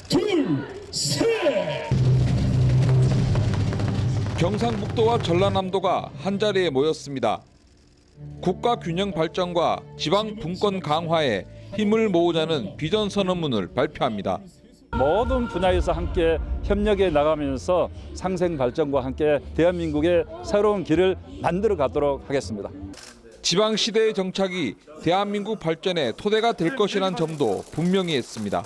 둘, 셋! 경상북도와 전라남도가 한자리에 모였습니다. 국가 균형 발전과 지방 분권 강화에 힘을 모으자는 비전 선언문을 발표합니다. 모든 분야에서 함께 협력해 나가면서 상생 발전과 함께 대한민국의 새로운 길을 만들어 가도록 하겠습니다. 지방시대의 정착이 대한민국 발전의 토대가 될 것이라는 점도 분명히 했습니다.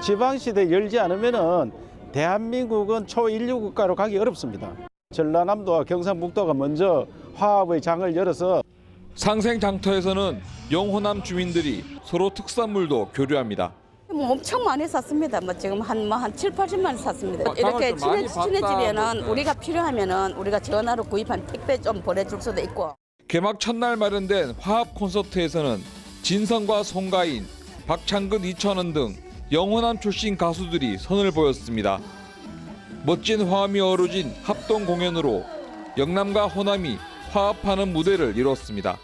지방시대 열지 않으면 대한민국은 초인류 국가로 가기 어렵습니다. 전라남도와 경상북도가 먼저 화합의 장을 열어서 상생 장터에서는 영호남 주민들이 서로 특산물도 교류합니다. 엄청 많이 샀습니다. 지금 한 7, 80만 원 샀습니다. 이렇게 친해지면은 우리가 필요하면은 우리가 전화로 구입한 택배 좀 보내줄 수도 있고. 개막 첫날 마련된 화합 콘서트에서는 진성과 송가인, 박창근, 이천원 등 영호남 출신 가수들이 선을 보였습니다. 멋진 화음이 어우러진 합동 공연으로 영남과 호남이 화합하는 무대를 이뤘습니다.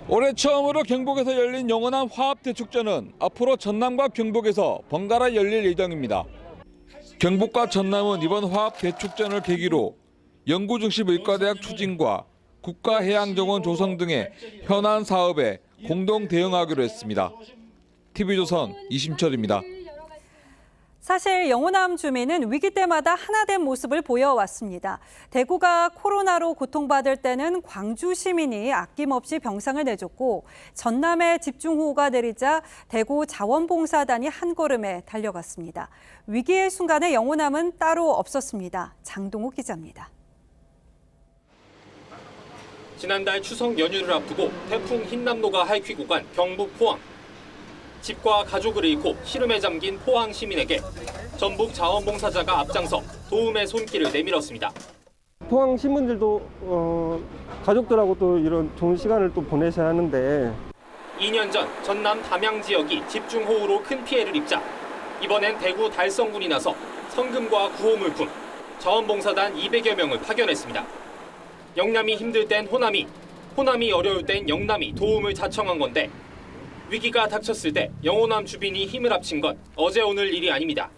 올해 처음으로 경북에서 열린 영호남 화합대축전은 앞으로 전남과 경북에서 번갈아 열릴 예정입니다. 경북과 전남은 이번 화합대축전을 계기로 연구중심의과대학 추진과 국가해양정원 조성 등의 현안 사업에 공동 대응하기로 했습니다. TV조선 이심철입니다. 사실 영호남 주민은 위기 때마다 하나된 모습을 보여왔습니다. 대구가 코로나로 고통받을 때는 광주 시민이 아낌없이 병상을 내줬고 전남에 집중호우가 내리자 대구 자원봉사단이 한 걸음에 달려갔습니다. 위기의 순간에 영호남은 따로 없었습니다. 장동욱 기자입니다. 지난달 추석 연휴를 앞두고 태풍 흰남노가 할퀴고 간 경북 포항. 집과 가족을 잃고 시름에 잠긴 포항 시민에게 전북 자원봉사자가 앞장서 도움의 손길을 내밀었습니다. 포항 시민들도 가족들하고 또 이런 좋은 시간을 또 보내셔야 하는데 2년 전 전남 담양 지역이 집중호우로 큰 피해를 입자 이번엔 대구 달성군이 나서 성금과 구호물품, 자원봉사단 200여 명을 파견했습니다. 영남이 힘들 땐 호남이, 호남이 어려울 땐 영남이 도움을 자청한 건데 위기가 닥쳤을 때 영호남 주민이 힘을 합친 건 어제 오늘 일이 아닙니다.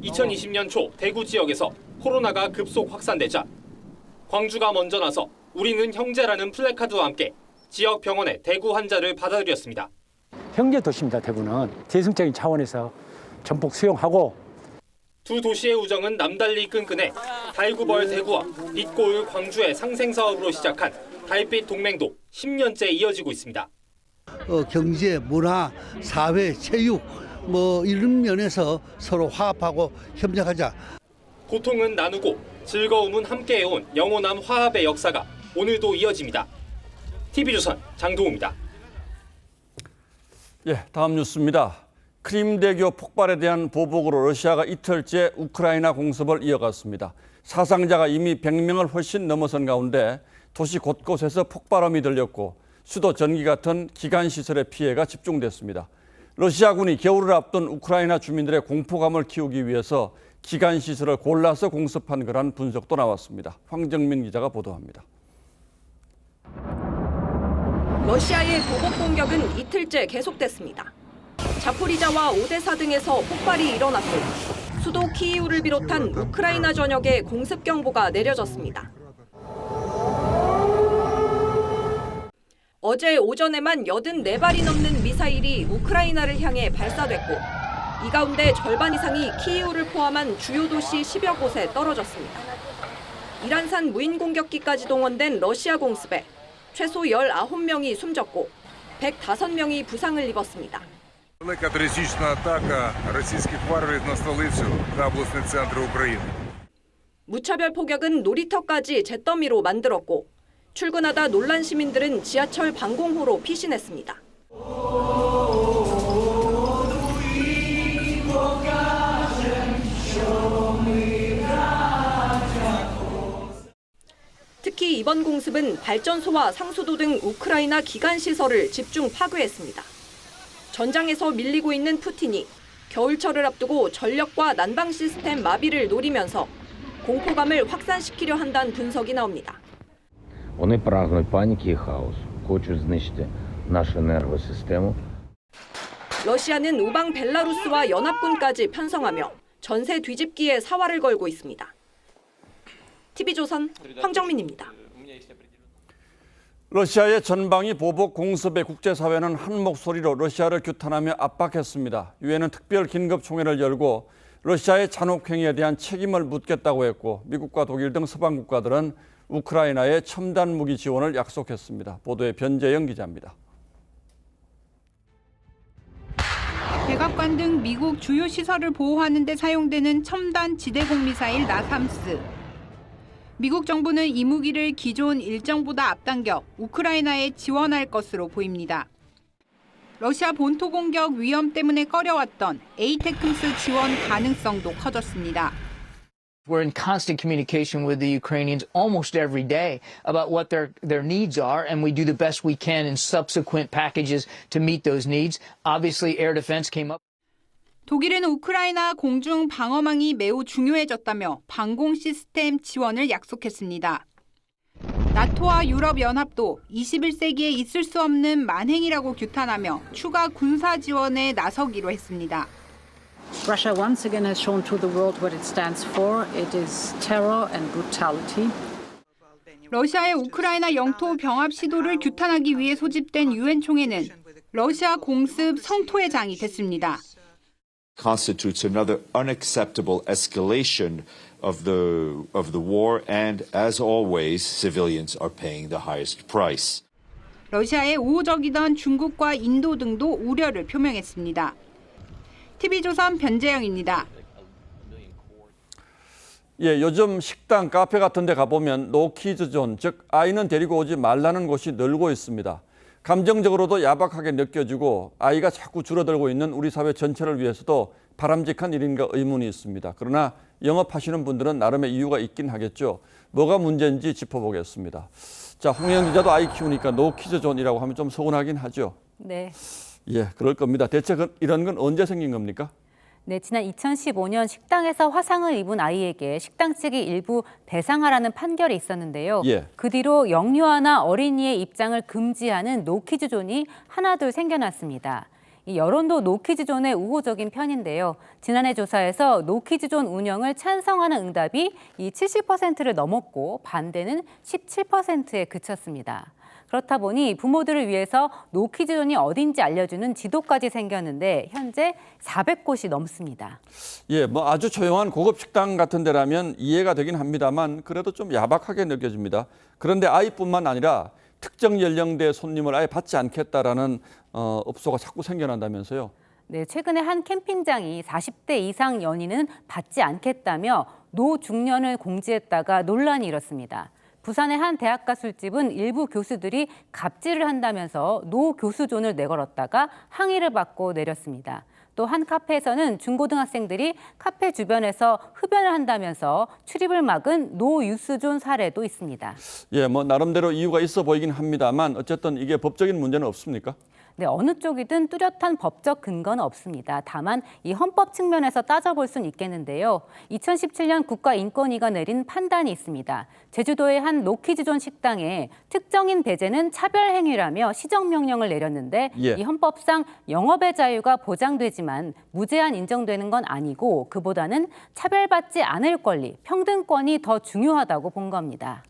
2020년 초 대구 지역에서 코로나가 급속 확산되자 광주가 먼저 나서 우리는 형제라는 플래카드와 함께 지역 병원에 대구 환자를 받아들였습니다. 형제 도시입니다. 대구는 재생적인 차원에서 전폭 수용하고 두 도시의 우정은 남달리 끈끈해 달구벌 대구와 빛고을 광주의 상생 사업으로 시작한 달빛 동맹도 10년째 이어지고 있습니다. 경제, 문화, 사회, 체육 이런 면에서 서로 화합하고 협력하자. 고통은 나누고 즐거움은 함께해온 영호남 화합의 역사가 오늘도 이어집니다. TV조선 장동우입니다. 예, 다음 뉴스입니다. 크림대교 폭발에 대한 보복으로 러시아가 이틀째 우크라이나 공습을 이어갔습니다. 사상자가 이미 100명을 훨씬 넘어선 가운데 도시 곳곳에서 폭발음이 들렸고 수도 전기 같은 기관시설의 피해가 집중됐습니다. 러시아군이 겨울을 앞둔 우크라이나 주민들의 공포감을 키우기 위해서 기관시설을 골라서 공습한 거란 분석도 나왔습니다. 황정민 기자가 보도합니다. 러시아의 보복 공격은 이틀째 계속됐습니다. 자포리자와 오데사 등에서 폭발이 일어났고 수도 키이우를 비롯한 우크라이나 전역에 공습 경보가 내려졌습니다. 어제 오전에만 84발이 넘는 미사일이 우크라이나를 향해 발사됐고 이 가운데 절반 이상이 키이우를 포함한 주요 도시 10여 곳에 떨어졌습니다. 이란산 무인 공격기까지 동원된 러시아 공습에 최소 19명이 숨졌고 105명이 부상을 입었습니다. Велика терористична атака російських варварів на столицю та обласний центр України. 무차별 폭격은 놀이터까지 잿더미로 만들었고 출근하다 놀란 시민들은 지하철 방공호로 피신했습니다. 특히 이번 공습은 발전소와 상수도 등 우크라이나 기관 시설을 집중 파괴했습니다. 전장에서 밀리고 있는 푸틴이 겨울철을 앞두고 전력과 난방 시스템 마비를 노리면서 공포감을 확산시키려 한다는 분석이 나옵니다. Вони прагнуть паніки і хаосу, хочуть знищити нашу енергосистему. 러시아는 우방 벨라루스와 연합군까지 편성하며 전세 뒤집기에 사활을 걸고 있습니다. TV조선 황정민입니다. 러시아의 전방위 보복 공습에 국제사회는 한 목소리로 러시아를 규탄하며 압박했습니다. 유엔은 특별 긴급총회를 열고 러시아의 잔혹행위에 대한 책임을 묻겠다고 했고 미국과 독일 등 서방 국가들은 우크라이나의 첨단 무기 지원을 약속했습니다. 보도에 변재영 기자입니다. 백악관 등 미국 주요 시설을 보호하는 데 사용되는 첨단 지대공 미사일 나삼스. 미국 정부는 이 무기를 기존 일정보다 앞당겨 우크라이나에 지원할 것으로 보입니다. 러시아 본토 공격 위험 때문에 꺼려왔던 에이테크스 지원 가능성도 커졌습니다. We're in constant communication with the Ukrainians almost every day about what their needs are, and we do the best we can in subsequent packages to meet those needs. Obviously, air defense came up. 독일은 우크라이나 공중 방어망이 매우 중요해졌다며 방공 시스템 지원을 약속했습니다. 나토와 유럽연합도 21세기에 있을 수 없는 만행이라고 규탄하며 추가 군사 지원에 나서기로 했습니다. Russia once again has shown to the world what it stands for. It is terror and brutality. 러시아의 우크라이나 영토 병합 시도를 규탄하기 위해 소집된 유엔 총회는 러시아 공습 성토의 장이 됐습니다. Constitutes another unacceptable escalation of the war, and as always, civilians are paying the highest price. 러시아의 우호적이던 중국과 인도 등도 우려를 표명했습니다. TV조선 변재영입니다. 예, 요즘 식당, 카페 같은 데 가보면 노키즈 존, 즉 아이는 데리고 오지 말라는 곳이 늘고 있습니다. 감정적으로도 야박하게 느껴지고 아이가 자꾸 줄어들고 있는 우리 사회 전체를 위해서도 바람직한 일인가 의문이 있습니다. 그러나 영업하시는 분들은 나름의 이유가 있긴 하겠죠. 뭐가 문제인지 짚어보겠습니다. 자, 홍영 기자도 아이 키우니까 노키즈 존이라고 하면 좀 서운하긴 하죠. 네. 예, 그럴 겁니다. 대체 이런 건 언제 생긴 겁니까? 네, 지난 2015년 식당에서 화상을 입은 아이에게 식당 측이 일부 배상하라는 판결이 있었는데요. 예. 그 뒤로 영유아나 어린이의 입장을 금지하는 노키즈존이 하나둘 생겨났습니다. 이 여론도 노키즈존에 우호적인 편인데요. 지난해 조사에서 노키즈존 운영을 찬성하는 응답이 이 70%를 넘었고 반대는 17%에 그쳤습니다. 그렇다 보니 부모들을 위해서 노키즈존이 어딘지 알려주는 지도까지 생겼는데 현재 400곳이 넘습니다. 예, 뭐 아주 조용한 고급 식당 같은 데라면 이해가 되긴 합니다만 그래도 좀 야박하게 느껴집니다. 그런데 아이뿐만 아니라 특정 연령대 손님을 아예 받지 않겠다라는 업소가 자꾸 생겨난다면서요. 네, 최근에 한 캠핑장이 40대 이상 연인은 받지 않겠다며 노중년을 공지했다가 논란이 일었습니다. 부산의 한 대학가 술집은 일부 교수들이 갑질을 한다면서 노교수존을 내걸었다가 항의를 받고 내렸습니다. 또 한 카페에서는 중고등학생들이 카페 주변에서 흡연을 한다면서 출입을 막은 노유스존 사례도 있습니다. 예, 뭐 나름대로 이유가 있어 보이긴 합니다만 어쨌든 이게 법적인 문제는 없습니까? 네, 어느 쪽이든 뚜렷한 법적 근거는 없습니다. 다만 이 헌법 측면에서 따져볼 수는 있겠는데요. 2017년 국가인권위가 내린 판단이 있습니다. 제주도의 한 노키즈존 식당에 특정인 배제는 차별 행위라며 시정명령을 내렸는데 예. 이 헌법상 영업의 자유가 보장되지만 무제한 인정되는 건 아니고 그보다는 차별받지 않을 권리, 평등권이 더 중요하다고 본 겁니다.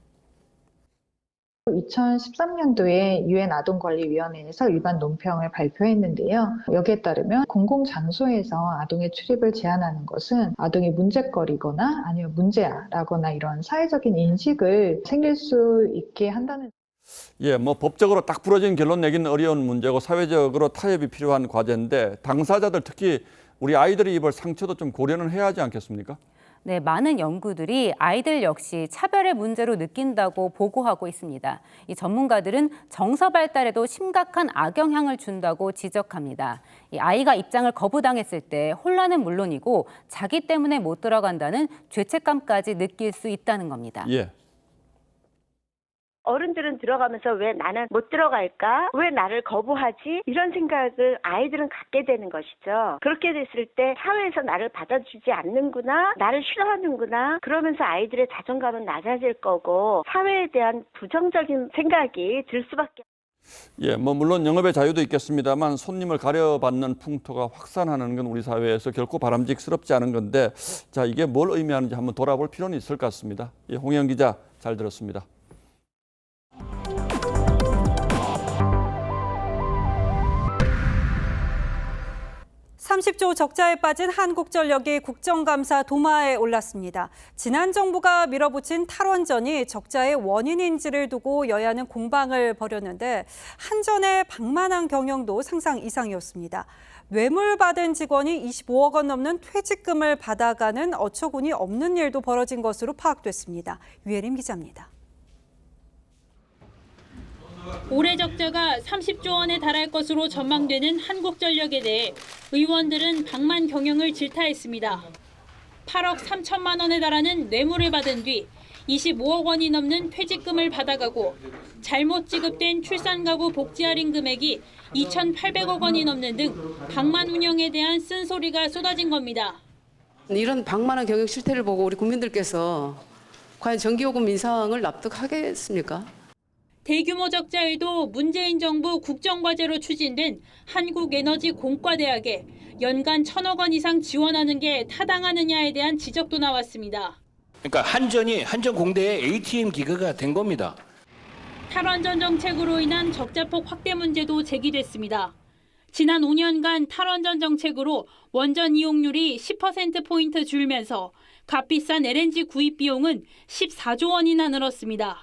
2013년도에 유엔 아동권리위원회에서 일반 논평을 발표했는데요. 여기에 따르면 공공장소에서 아동의 출입을 제한하는 것은 아동이 문제거리거나 아니면 문제야라거나 이런 사회적인 인식을 생길 수 있게 한다는. 예, 뭐 법적으로 딱 부러진 결론 내기는 어려운 문제고 사회적으로 타협이 필요한 과제인데 당사자들 특히 우리 아이들이 입을 상처도 좀 고려는 해야 하지 않겠습니까? 네, 많은 연구들이 아이들 역시 차별의 문제로 느낀다고 보고하고 있습니다. 이 전문가들은 정서 발달에도 심각한 악영향을 준다고 지적합니다. 이 아이가 입장을 거부당했을 때 혼란은 물론이고 자기 때문에 못 들어간다는 죄책감까지 느낄 수 있다는 겁니다. 예. 어른들은 들어가면서 왜 나는 못 들어갈까? 왜 나를 거부하지? 이런 생각을 아이들은 갖게 되는 것이죠. 그렇게 됐을 때 사회에서 나를 받아주지 않는구나, 나를 싫어하는구나, 그러면서 아이들의 자존감은 낮아질 거고 사회에 대한 부정적인 생각이 들 수밖에. 예, 뭐 물론 영업의 자유도 있겠습니다만 손님을 가려받는 풍토가 확산하는 건 우리 사회에서 결코 바람직스럽지 않은 건데 자, 이게 뭘 의미하는지 한번 돌아볼 필요는 있을 것 같습니다. 예, 홍영 기자 잘 들었습니다. 30조 적자에 빠진 한국전력이 국정감사 도마에 올랐습니다. 지난 정부가 밀어붙인 탈원전이 적자의 원인인지를 두고 여야는 공방을 벌였는데 한전의 방만한 경영도 상상 이상이었습니다. 뇌물 받은 직원이 25억 원 넘는 퇴직금을 받아가는 어처구니 없는 일도 벌어진 것으로 파악됐습니다. 유혜림 기자입니다. 올해 적자가 30조 원에 달할 것으로 전망되는 한국전력에 대해 의원들은 방만 경영을 질타했습니다. 8억 3천만 원에 달하는 뇌물을 받은 뒤 25억 원이 넘는 퇴직금을 받아가고 잘못 지급된 출산가구 복지 할인 금액이 2,800억 원이 넘는 등 방만 운영에 대한 쓴소리가 쏟아진 겁니다. 이런 방만한 경영 실태를 보고 우리 국민들께서 과연 전기요금 인상을 납득하겠습니까? 대규모 적자에도 문재인 정부 국정과제로 추진된 한국에너지공과대학에 연간 1,000억 원 이상 지원하는 게 타당하느냐에 대한 지적도 나왔습니다. 그러니까 한전 공대의 ATM 기계가 된 겁니다. 탈원전 정책으로 인한 적자폭 확대 문제도 제기됐습니다. 지난 5년간 탈원전 정책으로 원전 이용률이 10%포인트 줄면서 값비싼 LNG 구입 비용은 14조 원이나 늘었습니다.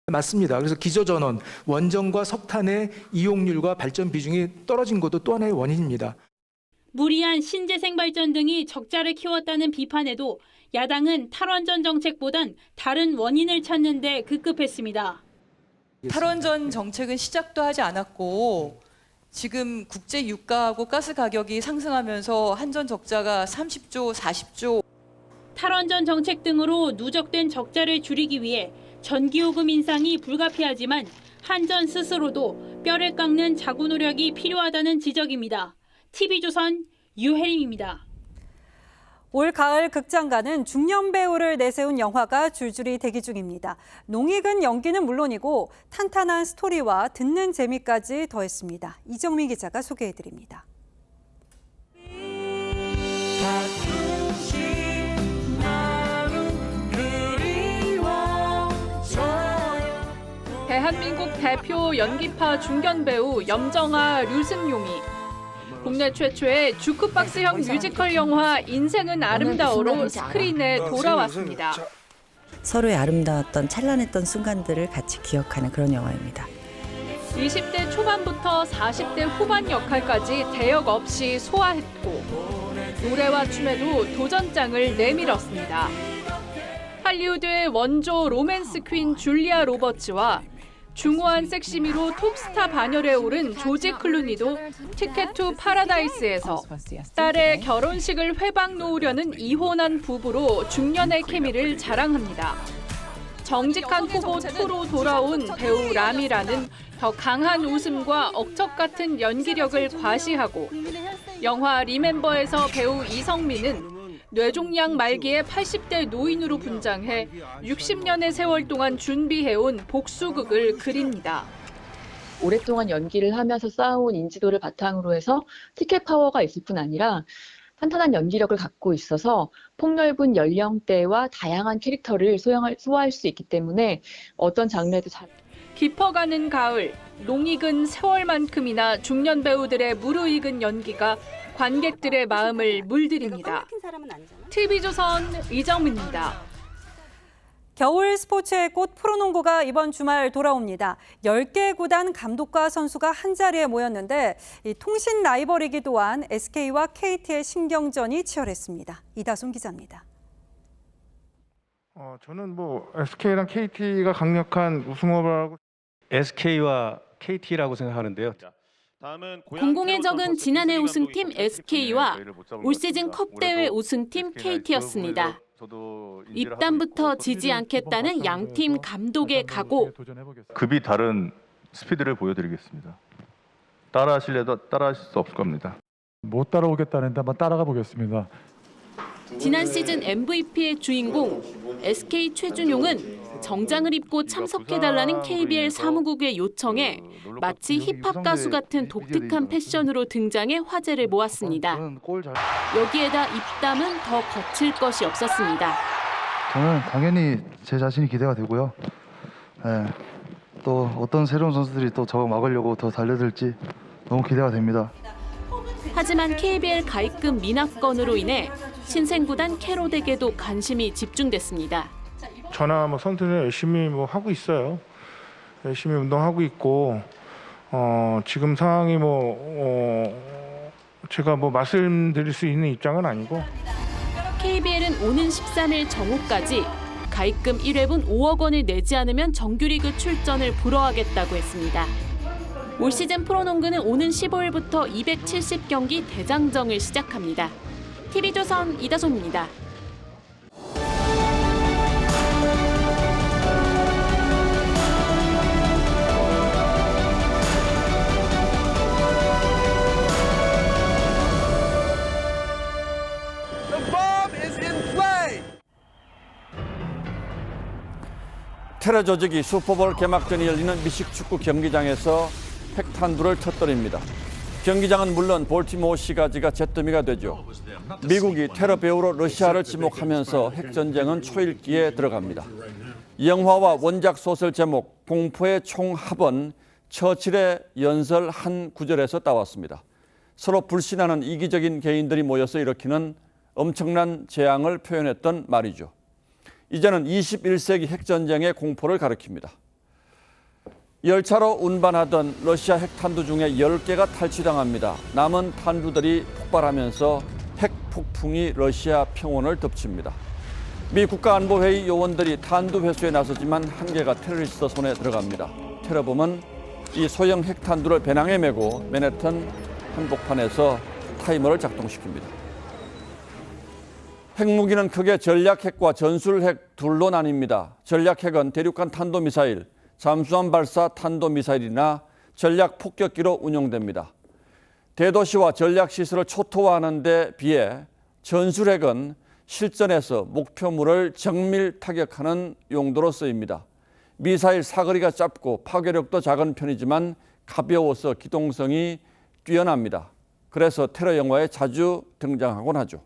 맞습니다. 그래서 기저전원, 원전과 석탄의 이용률과 발전 비중이 떨어진 것도 또 하나의 원인입니다. 무리한 신재생 발전 등이 적자를 키웠다는 비판에도 야당은 탈원전 정책보단 다른 원인을 찾는 데 급급했습니다. 탈원전 정책은 시작도 하지 않았고 지금 국제 유가하고 가스 가격이 상승하면서 한전 적자가 30조, 40조. 탈원전 정책 등으로 누적된 적자를 줄이기 위해 전기요금 인상이 불가피하지만 한전 스스로도 뼈를 깎는 자구 노력이 필요하다는 지적입니다. TV조선 유혜림입니다. 올 가을 극장가는 중년 배우를 내세운 영화가 줄줄이 대기 중입니다. 농익은 연기는 물론이고 탄탄한 스토리와 듣는 재미까지 더했습니다. 이정민 기자가 소개해드립니다. 대한민국 대표 연기파 중견 배우 염정아, 류승용이 국내 최초의 주크박스형 뮤지컬 영화 인생은 아름다워로 스크린에 돌아왔습니다. 서로의 아름다웠던 찬란했던 순간들을 같이 기억하는 그런 영화입니다. 20대 초반부터 40대 후반 역할까지 대역 없이 소화했고 노래와 춤에도 도전장을 내밀었습니다. 할리우드의 원조 로맨스 퀸 줄리아 로버츠와 중후한 섹시미로 톱스타 반열에 오른 조지 클루니도 티켓 투 파라다이스에서 딸의 결혼식을 회방 놓으려는 이혼한 부부로 중년의 케미를 자랑합니다. 정직한 후보 2로 돌아온 배우 라미라는 더 강한 웃음과 억척 같은 연기력을 과시하고 영화 리멤버에서 배우 이성민은 뇌종양 말기의 80대 노인으로 분장해 60년의 세월 동안 준비해온 복수극을 그립니다. 오랫동안 연기를 하면서 쌓아온 인지도를 바탕으로 해서 티켓 파워가 있을 뿐 아니라 탄탄한 연기력을 갖고 있어서 폭넓은 연령대와 다양한 캐릭터를 소화할 수 있기 때문에 어떤 장르에도 잘... 깊어가는 가을, 농익은 세월만큼이나 중년 배우들의 무르익은 연기가 관객들의 마음을 물들입니다. TV조선 이정민입니다. 겨울 스포츠의 꽃 프로농구가 이번 주말 돌아옵니다. 10개 구단 감독과 선수가 한자리에 모였는데 이 통신 라이벌이기도 한 SK와 KT의 신경전이 치열했습니다. 이다솜 기자입니다. 저는 SK랑 KT가 강력한 우승 후보라고 SK와 KT라고 생각하는데요. 공공의 적은 지난해 우승팀 SK와 올 시즌 컵 대회 우승팀 KT였습니다. 입단부터 지지 않겠다는 양팀 감독의 각오. 급이 다른 스피드를 보여드리겠습니다. 따라하실래도 따라하실 수 없을 겁니다. 못 따라오겠다는데 한번 따라가 보겠습니다. 지난 시즌 MVP의 주인공 SK 최준용은 정장을 입고 참석해달라는 KBL 사무국의 요청에 마치 힙합 가수 같은 독특한 패션으로 등장해 화제를 모았습니다. 여기에다 입담은 더 거칠 것이 없었습니다. 저는 당연히 제 자신이 기대가 되고요. 또 어떤 새로운 선수들이 또 저 막으려고 더 달려들지 너무 기대가 됩니다. 하지만 KBL 가입금 미납건으로 인해 신생구단 캐롯에게도 관심이 집중됐습니다. 저나 선수는 열심히 하고 있어요. 열심히 운동하고 있고 지금 상황이 제가 말씀드릴 수 있는 입장은 아니고. KBL은 오는 13일 정오까지 가입금 1회분 5억 원을 내지 않으면 정규리그 출전을 불허하겠다고 했습니다. 올 시즌 프로농구는 오는 15일부터 270경기 대장정을 시작합니다. TV조선 이다솜입니다. 테러 조직이 슈퍼볼 개막전이 열리는 미식 축구 경기장에서 핵탄두를 터뜨립니다. 경기장은 물론 볼티모어시가지가 잿더미가 되죠. 미국이 테러 배후로 러시아를 지목하면서 핵전쟁은 초읽기에 들어갑니다. 영화와 원작 소설 제목 공포의 총합은 처칠의 연설 한 구절에서 따왔습니다. 서로 불신하는 이기적인 개인들이 모여서 일으키는 엄청난 재앙을 표현했던 말이죠. 이제는 21세기 핵전쟁의 공포를 가리킵니다. 열차로 운반하던 러시아 핵탄두 중에 10개가 탈취당합니다. 남은 탄두들이 폭발하면서 핵폭풍이 러시아 평원을 덮칩니다. 미 국가안보회의 요원들이 탄두 회수에 나서지만 한 개가 테러리스트 손에 들어갑니다. 테러범은 이 소형 핵탄두를 배낭에 메고 맨해튼 한복판에서 타이머를 작동시킵니다. 핵무기는 크게 전략핵과 전술핵 둘로 나뉩니다. 전략핵은 대륙간 탄도미사일, 잠수함 발사 탄도미사일이나 전략 폭격기로 운용됩니다. 대도시와 전략시설을 초토화하는 데 비해 전술핵은 실전에서 목표물을 정밀 타격하는 용도로 쓰입니다. 미사일 사거리가 짧고 파괴력도 작은 편이지만 가벼워서 기동성이 뛰어납니다. 그래서 테러 영화에 자주 등장하곤 하죠.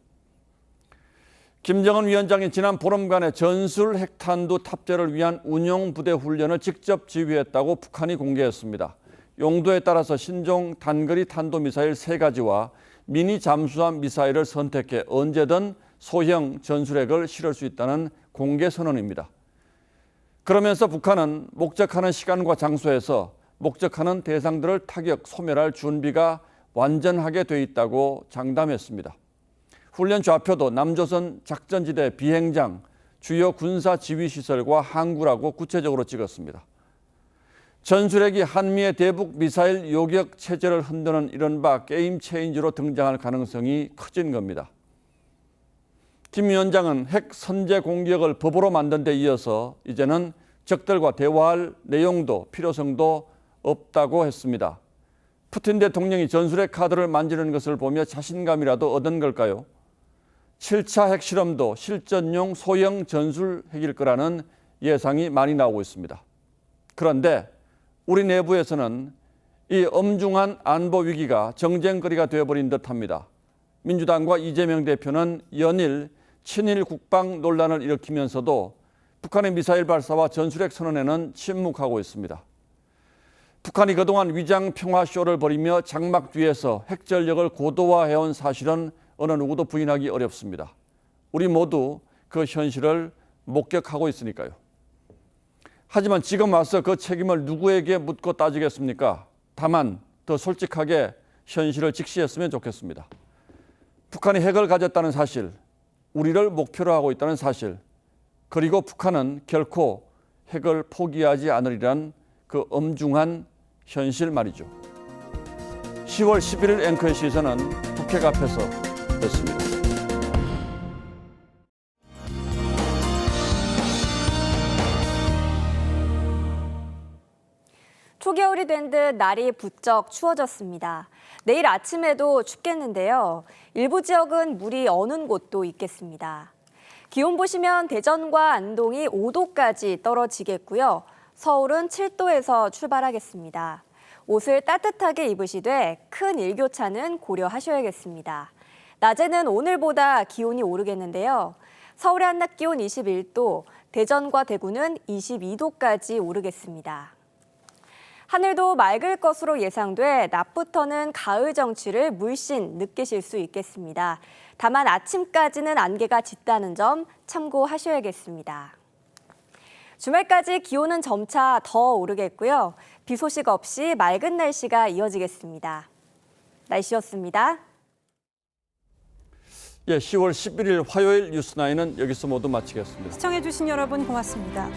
김정은 위원장이 지난 보름간의 전술 핵탄두 탑재를 위한 운용 부대 훈련을 직접 지휘했다고 북한이 공개했습니다. 용도에 따라서 신종 단거리 탄도미사일 3가지와 미니 잠수함 미사일을 선택해 언제든 소형 전술핵을 실을 수 있다는 공개 선언입니다. 그러면서 북한은 목적하는 시간과 장소에서 목적하는 대상들을 타격, 소멸할 준비가 완전하게 돼 있다고 장담했습니다. 훈련 좌표도 남조선 작전지대 비행장, 주요 군사 지휘시설과 항구라고 구체적으로 찍었습니다. 전술핵이 한미의 대북 미사일 요격 체제를 흔드는 이른바 게임 체인저로 등장할 가능성이 커진 겁니다. 김 위원장은 핵 선제 공격을 법으로 만든 데 이어서 이제는 적들과 대화할 내용도 필요성도 없다고 했습니다. 푸틴 대통령이 전술핵 카드를 만지는 것을 보며 자신감이라도 얻은 걸까요? 7차 핵실험도 실전용 소형 전술핵일 거라는 예상이 많이 나오고 있습니다. 그런데 우리 내부에서는 이 엄중한 안보 위기가 정쟁거리가 되어버린 듯합니다. 민주당과 이재명 대표는 연일 친일 국방 논란을 일으키면서도 북한의 미사일 발사와 전술핵 선언에는 침묵하고 있습니다. 북한이 그동안 위장 평화쇼를 벌이며 장막 뒤에서 핵전력을 고도화해온 사실은 어느 누구도 부인하기 어렵습니다. 우리 모두 그 현실을 목격하고 있으니까요. 하지만 지금 와서 그 책임을 누구에게 묻고 따지겠습니까? 다만 더 솔직하게 현실을 직시했으면 좋겠습니다. 북한이 핵을 가졌다는 사실, 우리를 목표로 하고 있다는 사실, 그리고 북한은 결코 핵을 포기하지 않으리란 그 엄중한 현실 말이죠. 10월 11일 앵커의 시선은 북핵 앞에서 였습니다. 초겨울이 된 듯 날이 부쩍 추워졌습니다. 내일 아침에도 춥겠는데요. 일부 지역은 물이 어는 곳도 있겠습니다. 기온 보시면 대전과 안동이 5도까지 떨어지겠고요. 서울은 7도에서 출발하겠습니다. 옷을 따뜻하게 입으시되 큰 일교차는 고려하셔야겠습니다. 낮에는 오늘보다 기온이 오르겠는데요. 서울의 한낮 기온 21도, 대전과 대구는 22도까지 오르겠습니다. 하늘도 맑을 것으로 예상돼 낮부터는 가을 정취를 물씬 느끼실 수 있겠습니다. 다만 아침까지는 안개가 짙다는 점 참고하셔야겠습니다. 주말까지 기온은 점차 더 오르겠고요. 비 소식 없이 맑은 날씨가 이어지겠습니다. 날씨였습니다. 10월 11일 화요일 뉴스9은 여기서 모두 마치겠습니다. 시청해주신 여러분 고맙습니다.